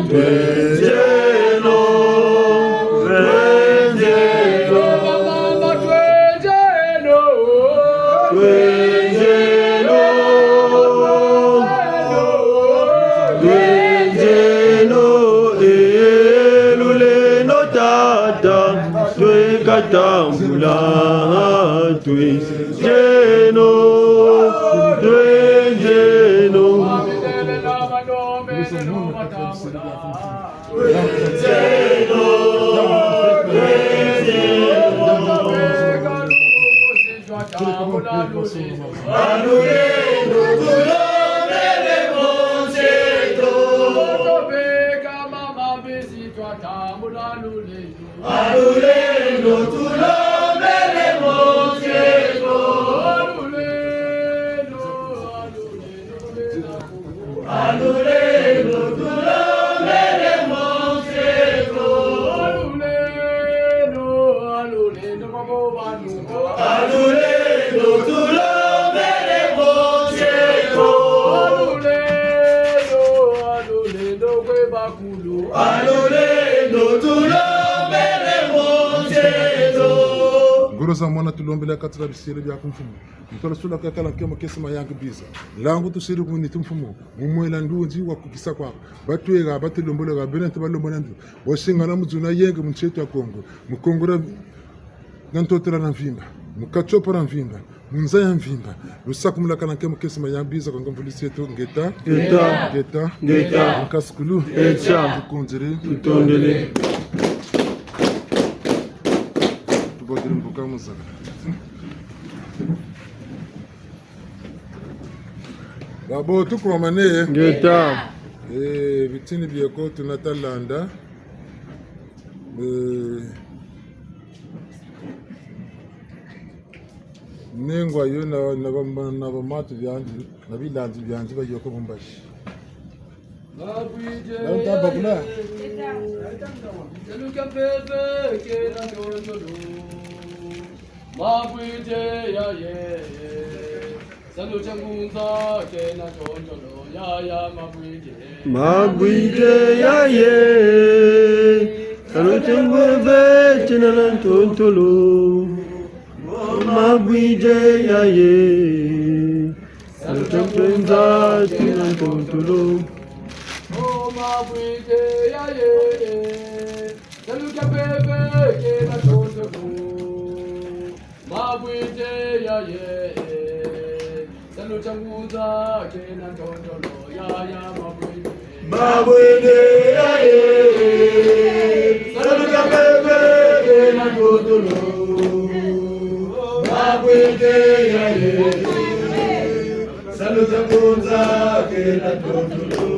Speaker 2: Twenjeno, twenjeno,
Speaker 7: Mama twenjeno,
Speaker 2: twenjeno, twenjeno, eluleno tata, twekatambula, twenjeno, twenjeno.
Speaker 7: Abidele na madombe no matambula.
Speaker 1: Goroza mwana tulombele katira bisiri bya kumfumu. Mtola sula kakala kemo kesema yangu biza. Langu tusiri kuni tumfumu. Mumwela ndunji wa kukisa kwa. Batwega batulombele ga benente balombele ndu. Washinga na muzuna yenge mchetu ya Kongo. Mukongora nantotela na mvimba. Mukachopora mvimba. Munzaya mvimba. Lusaku mulakana kemo kesema yangu biza kwa ngomfulisi yetu ngeta.
Speaker 2: Ngeta.
Speaker 1: Ngeta.
Speaker 2: Ngeta.
Speaker 1: Mkaskulu.
Speaker 2: Echa.
Speaker 1: Tukonzere.
Speaker 2: Tutondele.
Speaker 1: Tubodiri mbuka muzaka. Babo tuko mane.
Speaker 2: Ngeta.
Speaker 1: Bitini byeko tunatalanda. Nengwa yo na bamatu byanji na bilanzi byanji bayoko mumbashi.
Speaker 2: Mabwije ya ye, saluchangwe china tontolo. Mabwije ya ye, saluchangwe china tontolo.
Speaker 7: Oh, Mabwije ya ye, saluchangwe china tontolo. Mabwije ya ye, saluchangwe china tontolo. Ya mabwije.
Speaker 2: Mabwije ya ye, saluchangwe china tontolo. Mabwije ya ye, saluchangwe china tontolo.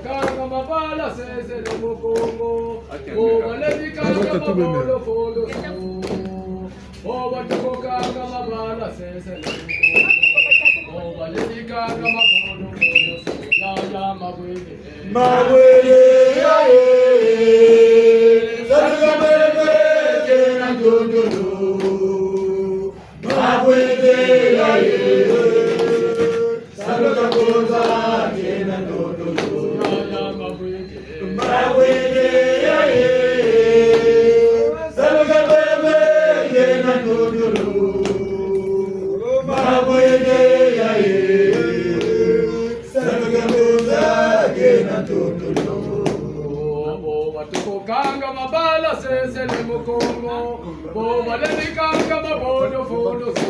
Speaker 7: Kanga mabala sese le mokongo, o walevi kanga mabolo folo so. O watuko kanga mabala sese le mokongo, o walevi kanga mabolo folo so. Ya mabwege.
Speaker 2: Mabwege ya ye, saluchangwe china tontolo. Mabwege ya ye, saluchangwe china tontolo. Mabwege ya ye, saluchangwe china tontolo. Mabwege ya ye, saluchangwe china tontolo.
Speaker 7: Watuko kanga mabala sese le mokongo, o walevi kanga mabolo folo so.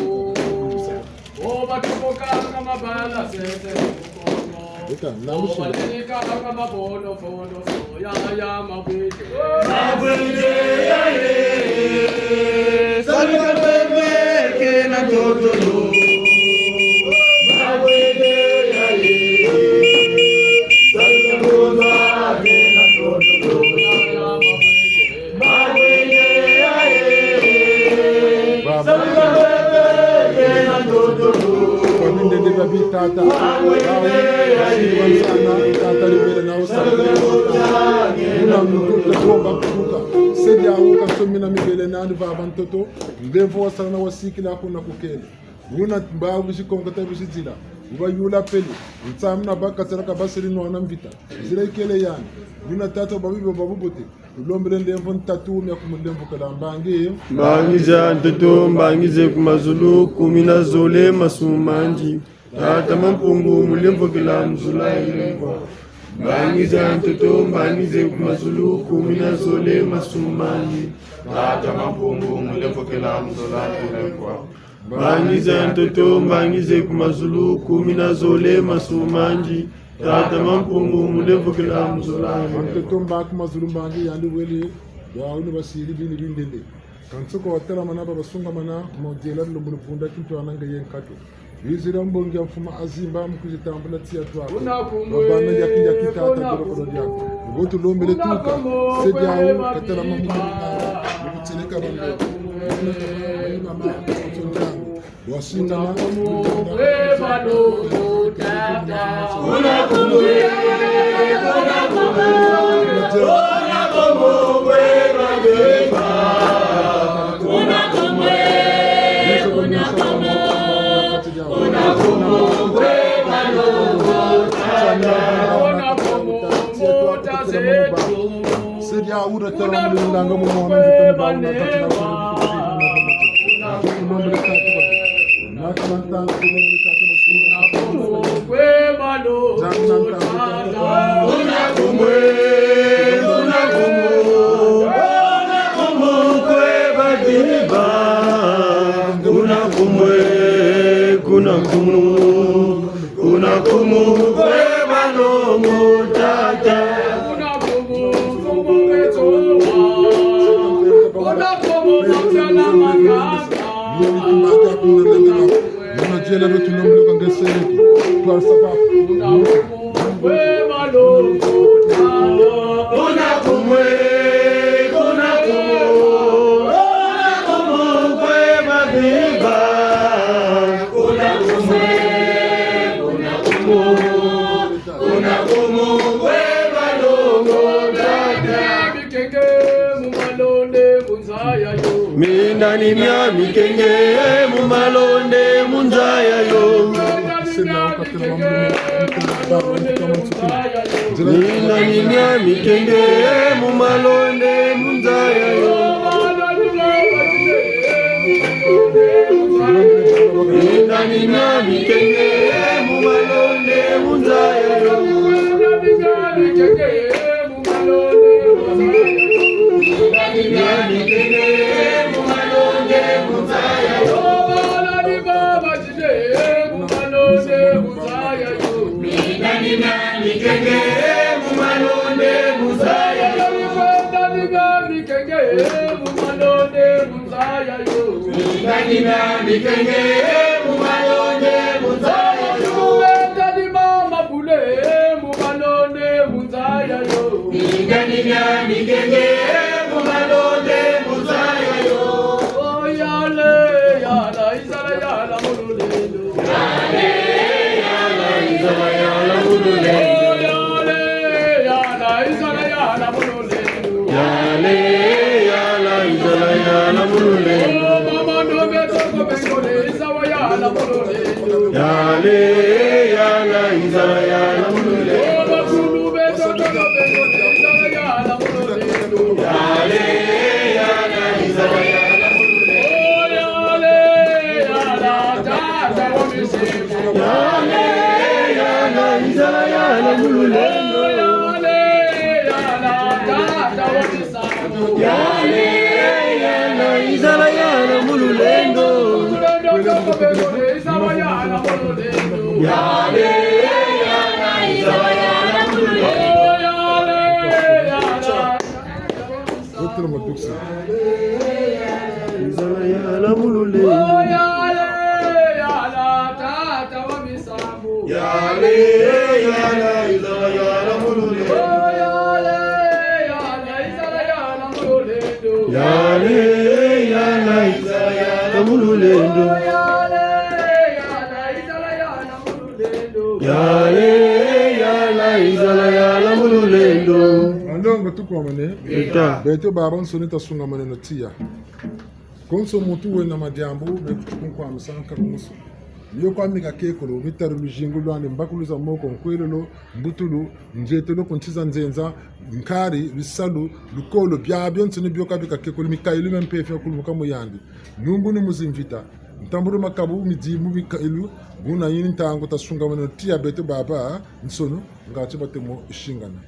Speaker 7: O watuko kanga mabala sese le mokongo. O walevi kanga mabolo folo so. Ya mabwege.
Speaker 2: Mabwege ya ye, saluchangwe china tontolo. Mabwege ya ye, saluchangwe china tontolo. Mabwege ya ye, saluchangwe china tontolo.
Speaker 1: Kwa ninde ndiba bitata. Tata libele na usakile. Una mnukuta kuomba kukuta. Sedi ya uka somina mibele na andi vava ntoto. Mbevo wasana wasikila kuna kukele. Una mbavu shikonga tabu shizila. uba yula peli utsamna bakatela kabaseli no anamvita zile kele yani nuna tata babibo babubote ulombele ndemvo ntatu ya kumlemvo kala mbangi
Speaker 8: bangiza ntoto mbangize kumazulu kumina zole masumanji tata mampungu mulemvo kala mzula ilemvo bangiza ntoto mbangize kumazulu kumina zole masumanji tata mampungu mulemvo kala mzula ilemvo bangiza ntoto mbangize kumazulu kumina zole masumanji tata mampungu mulemvo kala mzula
Speaker 1: ntoto mbak mazulu mbangi yandi wele ya unu basiri bini bindende kansoko watela manaba basunga mana modela lumbulu punda kintu ananga yenkato Vizira mbongi ya mfuma azimba mkuzitambula tia tuwako Wabana yakinja kitata kuro yako Ngotu lombele tuka Sedi au katela mamu Mkutileka bando Mama Mkutileka Wasinga na Sedia ura tera mulanga mo mo na ba na patina ko na kanta ko mo ka ko kwe malo kuna kumu kwe malo mutata Mindani mya mikenge mumalonde munzaya yo Mindani mya mikenge mumalonde munzaya yo Mindani mya mikenge mumalonde munzaya yo Beto baban sonita sunga maneno tia. Konso mutu we na majambu be kuchukun kwa msanka musu. Yo kwa mika kekolo mitaru mjingulu ane mbakuluza moko nkwelelo mbutulu njetelo kunchiza nzenza nkari bisalu lukolo byabyo nsini byoka bika kekolo mikailu mempefe kulumuka muyandi numbu ni muzimvita ntamburu makabu mijimu mikailu guna yini ntango tasunga mano tia beto baba nsono ngache batemo ishingana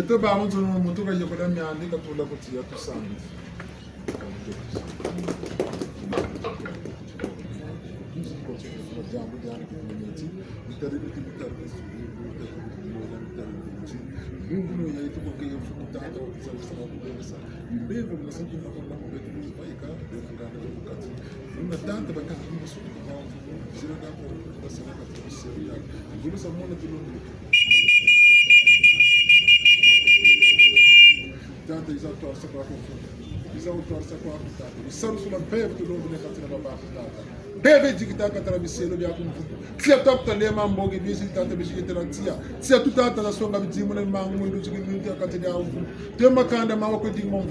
Speaker 1: Beto ba mtu no mtu ka yokola miandika tula kutia tusanga. Jambo jana community mtaribu Mungu no yaito kwa hiyo mtata wa sababu kabisa. Mbele mnasema kwamba mambo yetu yafaika ndio ngana wakati. Una tanta baka msuku kwa zira ngapo kwa sana kwa sheria. Ngulu samona tunaona tanta exaltação para a exaltação para a tanta estamos uma bebe do novo negócio na babá tanta bebe de que tá com travesseiro de água se a tanta lema mboge bisi tanta bisi que terancia se a tu tanta na songa bizimu na mangu mundo de que não tem de água tem uma canda mal com de mão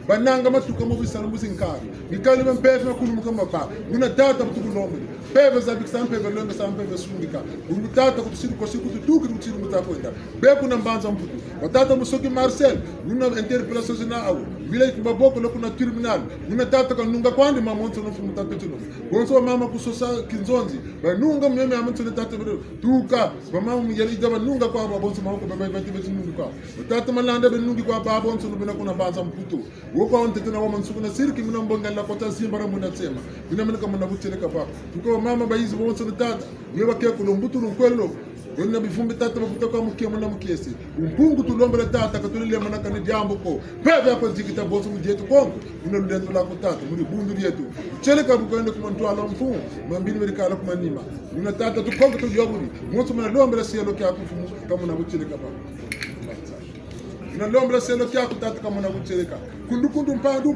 Speaker 1: bananga matuka mo bisa no musinkari nikali me bebe na kulu kama ba una tata mtu nome bebe za biksan bebe lombe sam bebe sungika ungu tata ko tusiru ko siku tu que tusiru mutakwenda bebe kuna mbanza mputu watata musoki Marcel una interpelação na au vile kibaboko lo kuna terminal una tata kanunga kwandi mamonto no fumu tata tuno bonso mama kusosa kinzonzi banunga mnyeme amonto ne tata bero tuka mama mu yali daba nunga kwa bonso mama ko baba vati beti nungi kwa tata malanda be nungi kwa baba bonso no bena kuna banza mputo woko on tete na woman sukuna sirki muna mbonga la kota simbara muna tsema bina mena kama na butele ka baba tuko mama baizi bonso ne tata yewa ke ko mbutu no kwello Wena bifumbi tata makutoka mkia mwana mkiesi. Umpungu tulombele tata katulile manaka ni jambo ko. Pepe hapa jikita bosu mjetu kongo. Ino ludendu la kutata. Muri bundu yetu. Chele kabuka ende kumantua la mfumu. Mambini merikala kumanima. Una tata tu kongo tu joguri. Mwosu mwana lombele siya loki haku mfumu. Kama na buchele kapa. Ina lombele siya loki haku tata kama na buchele kapa. Kundu mpandu.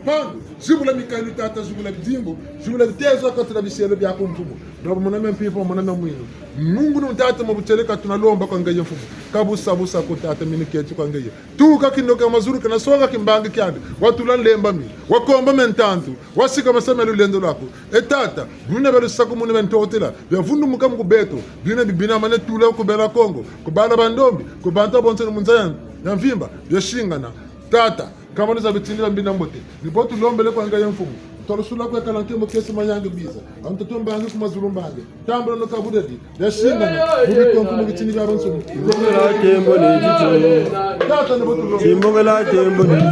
Speaker 1: Zubula mikailu tata zubula bidimbo. Zubula bitezo akatula bisielo biyako mfumu. Ndobo mwana mpipo mwana mwinu. Mungu no tata mabucheleka tunalomba kwa ngaye mfumu kabusa busa ko tata minikechi kwa ngaye tuka kinoka mazuru kana soga kimbangi kyande watula lemba mi wakomba mentantu wasika masamelo lendo lako tata buna belo sako mune bentotela bavundu mukamu kubeto bina bibina mane tula ko bela Kongo ko bala bandombi ko banta bonse munzaya na mvimba yashingana tata kama niza bitindira mbina mbote nipotu lombele kwa ngaye mfumu Tolusula kwa kalanke mokesi mayange biza. Amtoto mbange kumazuru mbange. Tambula no kabudedi. Yashingana. Bubi konku mokitini bya bonso.
Speaker 8: Ngomela tembo ni jitu.
Speaker 1: Tata ne botulo.
Speaker 8: Ngomela tembo ni jitu.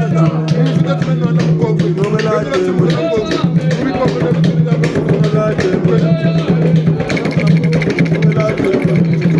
Speaker 8: Ngomela tembo ni jitu.
Speaker 1: Bubi konku ne bitini bya bonso.
Speaker 8: Ngomela tembo ni jitu. Ngomela tembo ni jitu.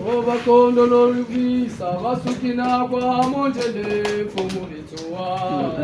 Speaker 7: Obakondo loluvisa basukina kwa monjele fumulituwa.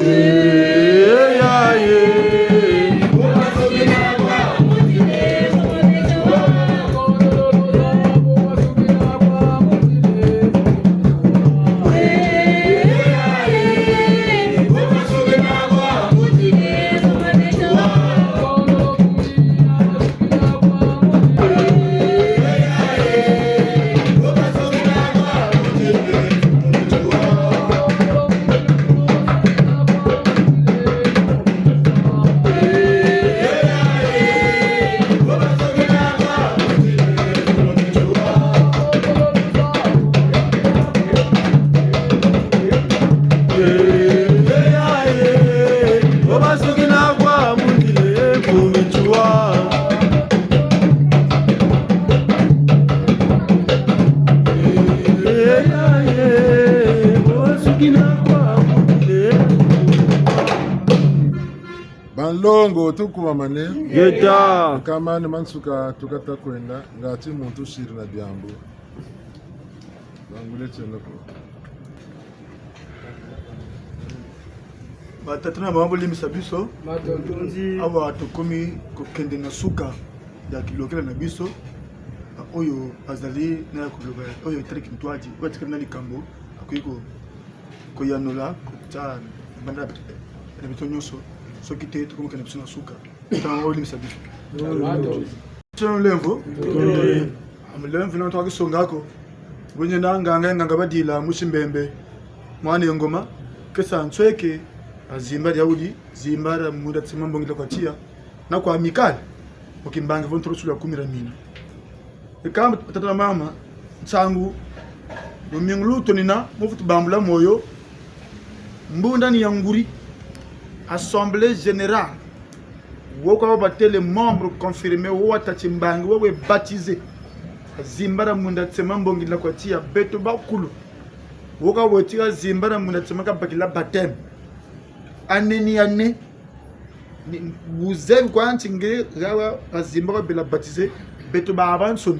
Speaker 1: Banlongo tukuwa mane
Speaker 8: Geta
Speaker 1: kama ni mansuka tukata kwenda ngati muntu shiri na byambo bangule chenoko
Speaker 6: batatana mambo limisa biso
Speaker 7: Matontonzi
Speaker 6: awa tokomi kokende na suka ya kilokela na biso oyo azali na koloba oyo triki mtwaji watikana likambo akoyiko koyanola kota banda na biso nyonso soki te tokomi kana biso na suka tango limisa biso tino lemvo amulemvo na twaki songako bunye na nganga badila musimbembe mwana ngoma kesa ntsweke azimba Daudi zimbara muda tsimambo ngila kwatia na kwa amikali ukimbange vontro sula kumira mina ikamba tata mama tsangu lumingluto nina mufutu bambula moyo mbunda ni yanguri assemblée générale woko batele membre confirmé wota chimbange wewe baptisé zimbara munda tsimambo ngila kwatia beto bakulu woka wotika zimbara munda tsimaka bakila baptême année vous avez quoi ntingé gawa azimba bela baptisé beto ba avanson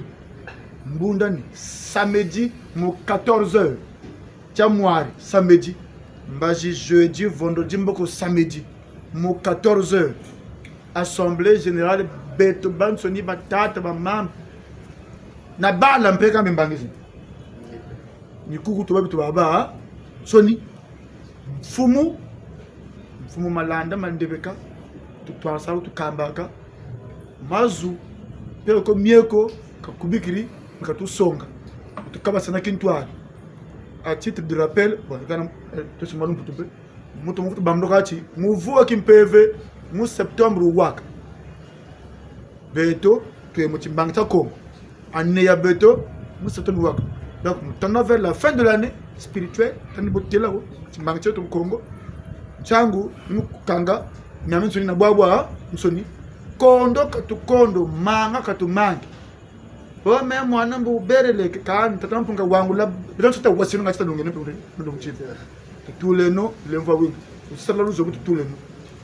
Speaker 6: mbundani samedi mo 14h januari samedi mbaji jeudi vendredi mboko samedi mo 14h assemblée générale beto bansoni batata ba mam na bala mpeka mbangisi ni kuku to beto baba soni fumu malanda mandebeka tutwasa tukambaka mazu pero ko mieko kakubikiri katusonga tukabasana kintwari à titre de rappel bon kana to simalum putupe mutu bamdokachi muvu akimpeve mu septembre waka beto tu emo chimbanga takom année ya beto mu septembre waka donc nous vers la fin de l'année spirituelle tani botela ko chimbanga chetu Congo changu mukanga nyame nsoni na bwabwa nsoni kondo katukondo manga katumangi bo me mwana mbu berele kan tatampunga wangu la bidan sota wasino ngata ndongene pe ndo mchite tutuleno lemva wingi usala luzo tutuleno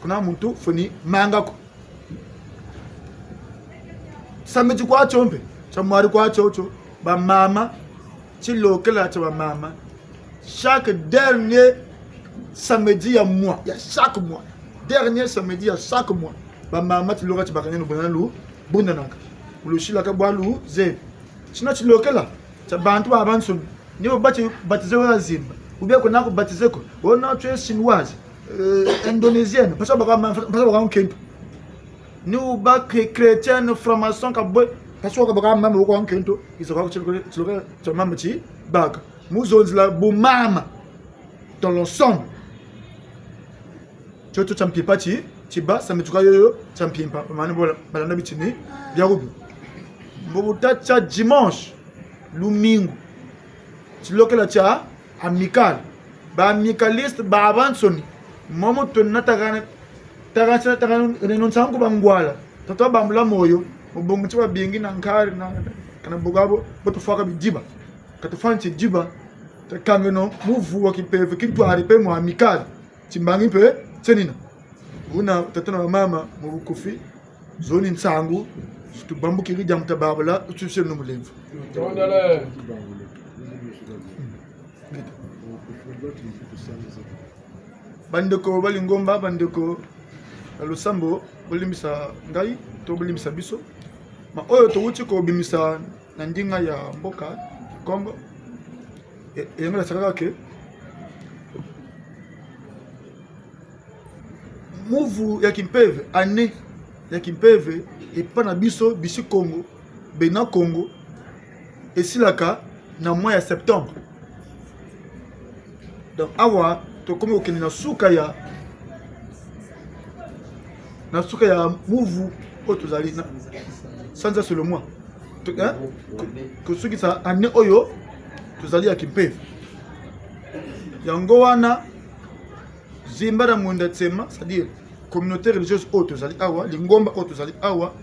Speaker 6: kuna muntu foni manga ko sameji kwa chombe chamwari kwa chocho ba mama chilokela cha ba mama chaque dernier samedi à mois, il y a chaque mois. Dernier samedi à chaque mois. Ba mama ti loka ti bakanya no bonalu bunanaka. Ulushi la ka bwalu ze. China ti lokela. Ta bantu ba bantu ni ba baptiser wa zimba. Ubia ko nako baptiser ko. Ona tu es chinoise, indonésienne, parce que ba nkento. Ni ba chrétienne franc-maçon ka boy. Parce que ba mama ko nkento. Isoka ko ti loka ta mama ti baka. Muzonzi la bu mama dans l'ensemble. Choto champipa chiba sametuka yoyo champimpa mani bola balanda bitini byarubu mbobuta cha dimanche lumingo tilokela cha amical ba amicaliste ba avansoni momo tonna tagana renon sangu bangwala toto bambula moyo mbongo chiba bingi na nkari na kana bugabo botufaka bidiba katufanti diba takangeno muvu wakipeve kitwari pe mo amical chimbangi pe senina una tatana mama mubukufi zoni nsangu tu bambou qui rit dans ta barbe là, tu sais nous lève.
Speaker 7: Tondele.
Speaker 6: Bandeko balingomba bandeko Lusambo bolimisa ngai to bolimisa biso. Ma oyo to wuti ko bimisa na ndinga ya mboka Kongo. Yengala sakaka ke Movu ya Kimpeve, année ya Kimpeve, et pas na biso, bisi Congo, Bena Congo, et silaka na mois ya septembre. Donc, awa, to comme okene na suka ya Movu, otozali na sanza sur le mois. Que ceux qui sa année oyo, tozali ya Kimpeve. Yango wana Zimbara Munda Tsema, c'est-à-dire communauté religieuse Otozali Awa, Lingomba Otozali Awa,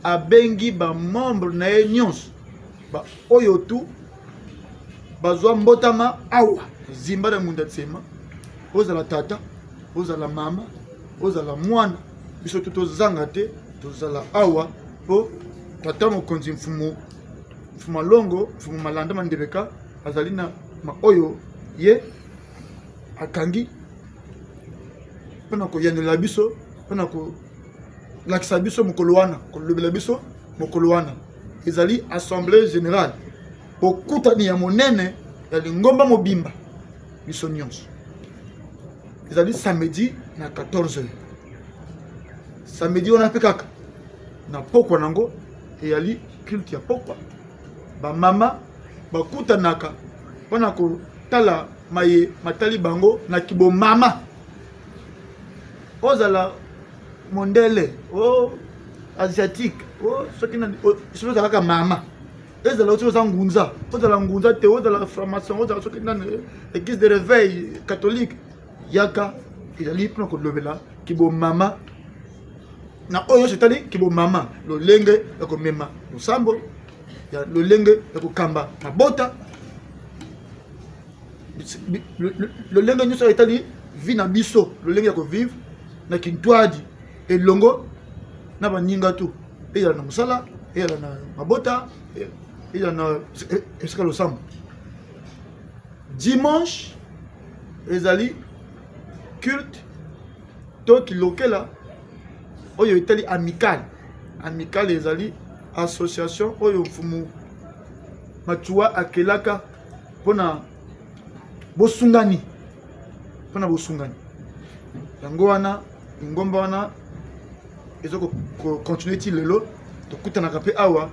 Speaker 6: abengi ba membre na nyons, ba oyotu, bazwa mbotama Awa, Zimbara Munda Tsema, ozala tata, ozala mama, ozala mwana, biso tuto zangate, tozala Awa, po tata mokonzi mfumu longo, mfumu malanda mandebeka, azali na ma oyo ye akangi pona ko yanela biso pona ko lakisa biso mokolo wana ko lobela biso mokolo wana ezali assemblée générale okutani ya monene ya lingomba mobimba biso nyonso ezali samedi na 14h samedi on a kaka na pokwa nango eyali culte ya pokwa ba mama bakutanaka pona ko tala maye matali bango na kibo mama ozala mondele o asiatique o sokina so zaka mama ezala ozo ngunza ozala ngunza te ozala formation ozala sokina église de réveil catholique yaka ezali pona ko lobela kibo mama na oyo setali kibo mama lo lenge ya ko mema Lusambo ya lo lenge ya ko kamba na bota le lenge nyonso etali vi na biso le lenge ya ko vivre na kintwadi elongo na baninga tu eyala na musala eyala na mabota eyala na esika Lusambo dimanche ezali culte to kilokela oyo etali amical ezali association oyo mfumu matuwa akelaka pona bosungani yango wana ngomba wana ezoko continuer ti lelo to kutanaka pe awa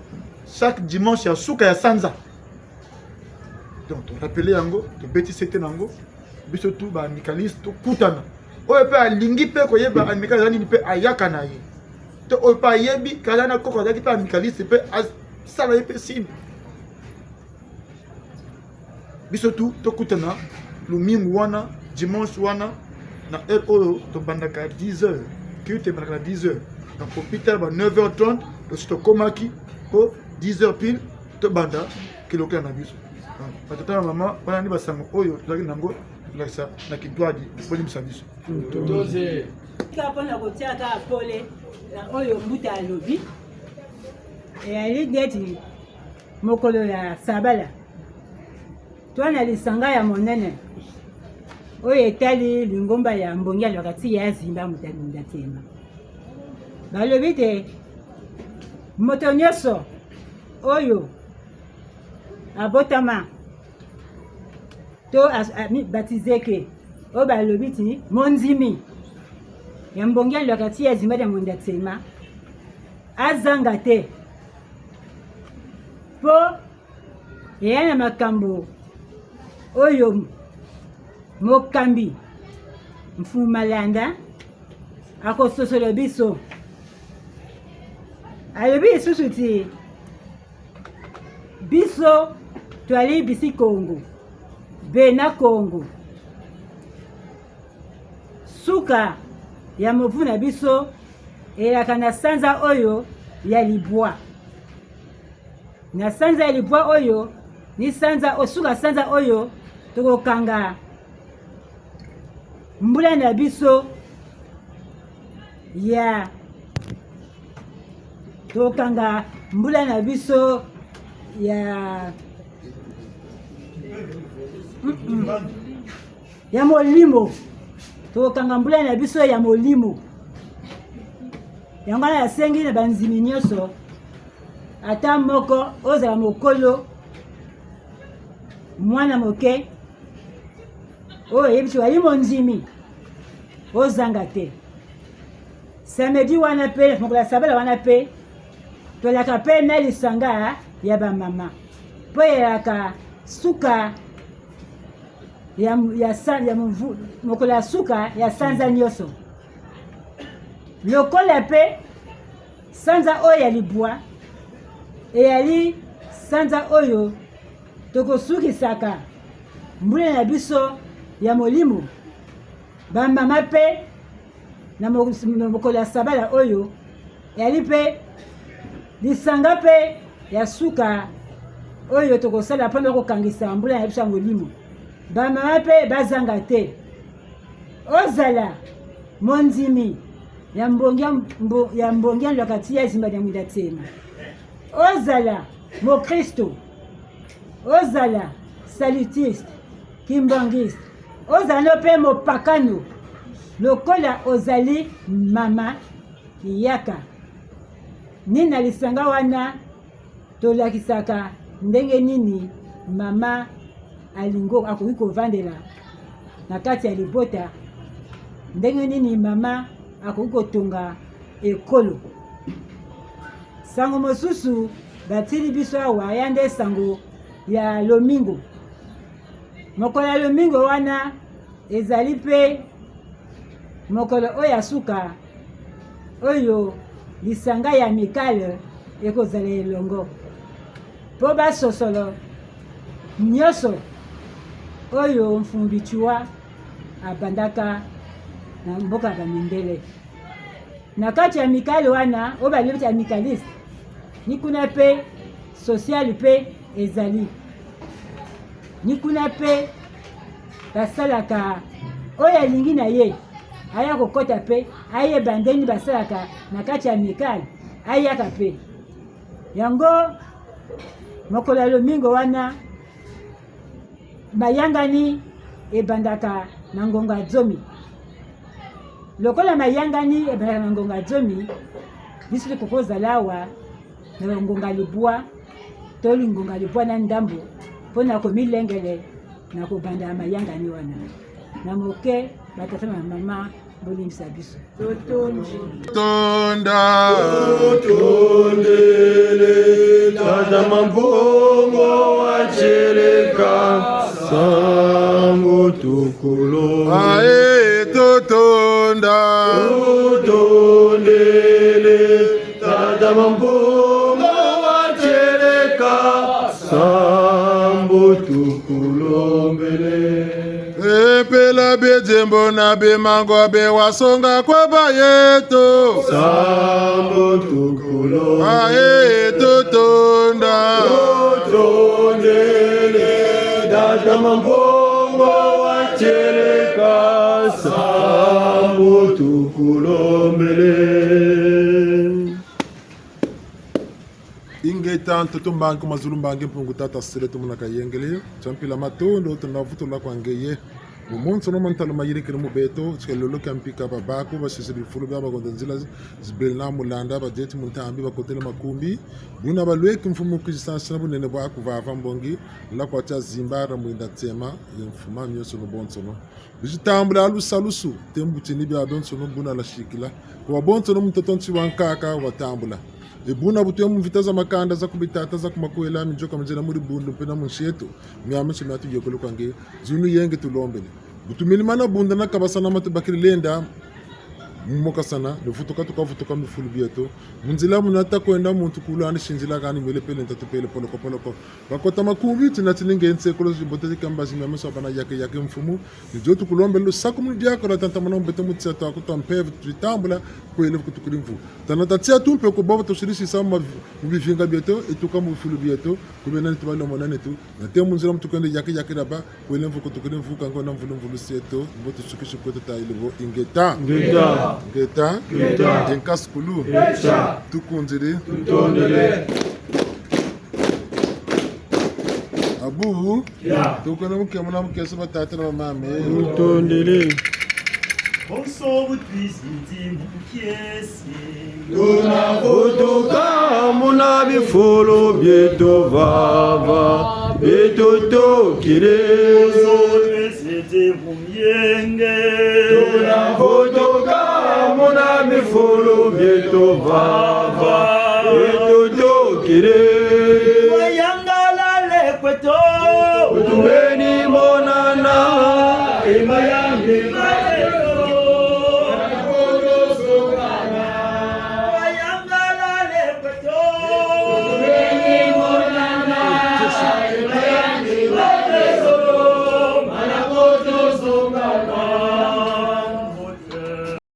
Speaker 6: chaque dimanche ya suka ya sanza donc to rappeler yango to beti sete nango biso tu ba amicaliste to kutana oyo pe alingi pe koyeba amical nini pe ayaka na ye to oyo pe ayebi kala na koko azaki pe amicaliste pe sala ye pe sine biso tu to kutana lumingu wana dimanche wana na heure oyo to bandaka 10h culte bandaka 10h donc au pital ba 9h30 to sito komaki po 10h pile to banda kilokela na biso batata na mama wana ni basango oyo tozaki nango lakisa na kidwadi polimisa biso
Speaker 7: Totoze.
Speaker 5: kapona kotiaka pole na oyo mbuta alobi eyali neti mokolo ya sabala twana lisanga ya monene oyo etali lingomba ya mbongi alobaka ti ya zimba mutalinda tema balobi te moto nyonso oyo abotama to baptize ke oyo balobi ti mondimi ya mbongi alobaka ti ya zimba ya monda tema azanga te mpo eya na makambo oyo mokambi mfumu malanda akososola biso alobi lisusu ti biso twali bisi Congo bena Congo suka ya movu na biso elaka na sanza oyo ya libwa na sanza ya libwa oyo ni sanza osuka sanza oyo tokokanga mbula na biso ya tokanga mbula na biso ya molimo, tokanga mbula na biso ya molimo. Yango na sengi na banzimi nyonso ata moko ozala mokolo mwana moke oyo yebisi wali monzimi ozanga te. Samedi wana pe mokola sabala wana pe tolaka pe na lisanga ya bamama po yelaka suka mokola suka ya sanza nyonso lokola pe sanza oyo ya libwa eyali sanza oyo tokosukisaka mbula na biso ya molimo. Bamama pe na mokolo ya sabala oyo eyali pe lisanga pe ya suka oyo tokosala mpona kokangisa mbula na biso ya molimo. Bamama pe bazanga te. Ozala mondimi ya mbongi ya lokati ya zimba ya mwinda tema, ozala mokristo, ozala salutiste, kimbangiste, ozala no pe mopakano, lokola ozali mama yaka nini na lisanga wana tolakisaka ndenge nini mama alingo akoki kovandela na kati ya libota, ndenge nini mama akoki kotonga ekolo. Sango mosusu batili biso awa ya nde sango ya lomingo. Mokolo ya lomingo wana ezali pe mokolo oyo asuka oyo lisanga ya mikale ekozala elongo po basosolo nyonso oyo mfumbi chua abandaka na mboka bamindele. Na kati ya mikale wana oyo balobeti ya mikaliste ni kuna pe social pe ezali, ni kuna pe basalaka oyo alingi na ye aya kokota pe ayeba ndeni basalaka na kati ya mikale ayaka pe. Yango mokolo ya lomingo wana mayangani ebandaka na ngonga zomi. Lokola mayangani ebandaka na ngonga zomi, biso kokozala awa na ngonga libwa toli ngonga libwa na ndambo mpona komilengele na kobanda mayangani wana na moke batata na mama bolimisa biso
Speaker 8: tonda tondele tata mambongo wachereka sango tukulo
Speaker 1: ae totonda
Speaker 8: tondele tata mambongo wachereka sambo tukulombele
Speaker 1: epela bejembo na bemango bewasonga kwa bayeto
Speaker 8: sambo tukulo
Speaker 1: ae totonda
Speaker 8: tondele tata mambongo wachereka sambo tukulombele
Speaker 1: inge tanto tumbangi mazulu mbangi mpungu tata sile tumuna kayengele champila matondo tunavuto la kwangeye umuntu no mantalo mayiri kirimu beto chkelolo kampika babako bashisiri fulu baba gondanzila zibelna mulanda bajeti muntambi bakotele makumbi buna balweki mfumu kujisana bunene bwako vava mbongi la kwacha zimbara mwinda tema yemfuma myoso no bonsono bijitambula alusalusu tembutini bya bonsono buna la shikila kwa bonsono mtotonchi wankaka watambula ebuna butu yamu vitaza makanda za kubitata za kumakuela minjoka mjena muri bundu pena munsheto miyamishe myatu yekolo kwange zunu yenge tulombele butu milimana bunda na kabasana matu bakiri lenda mumoka sana nefutoka tukavutoka mifulu bieto munzila munata kwenda muntu kulu ani shinzila gani mele pele ntatu pele poloko bakota makumbi tina tininge nse kolo zibotezi kamba zimyameso bana yake mfumu nijotu kulombelo sakumu diako la tanta mana mbete mutseto akuta mpeve tutambula kwele kutukulimvu tanata tia tumpe ko baba to shirisi sama mbivinga bieto etuka mufulu bieto kubena ntibalo monane tu na te munzila mtukende yake raba kwele mvu kutukulimvu kango na mvulu seto mbotu shukishu kweta ta ilebo ingeta Geta. Enkaskulu. Tukunziri. Abu. Tukuna mukemuna mukesa batata na mama.
Speaker 8: Mutondele. Tunakutuka muna bifolo byeto vava byeto tokire. Tunakutuka muna bifolo byeto vava byeto tokire.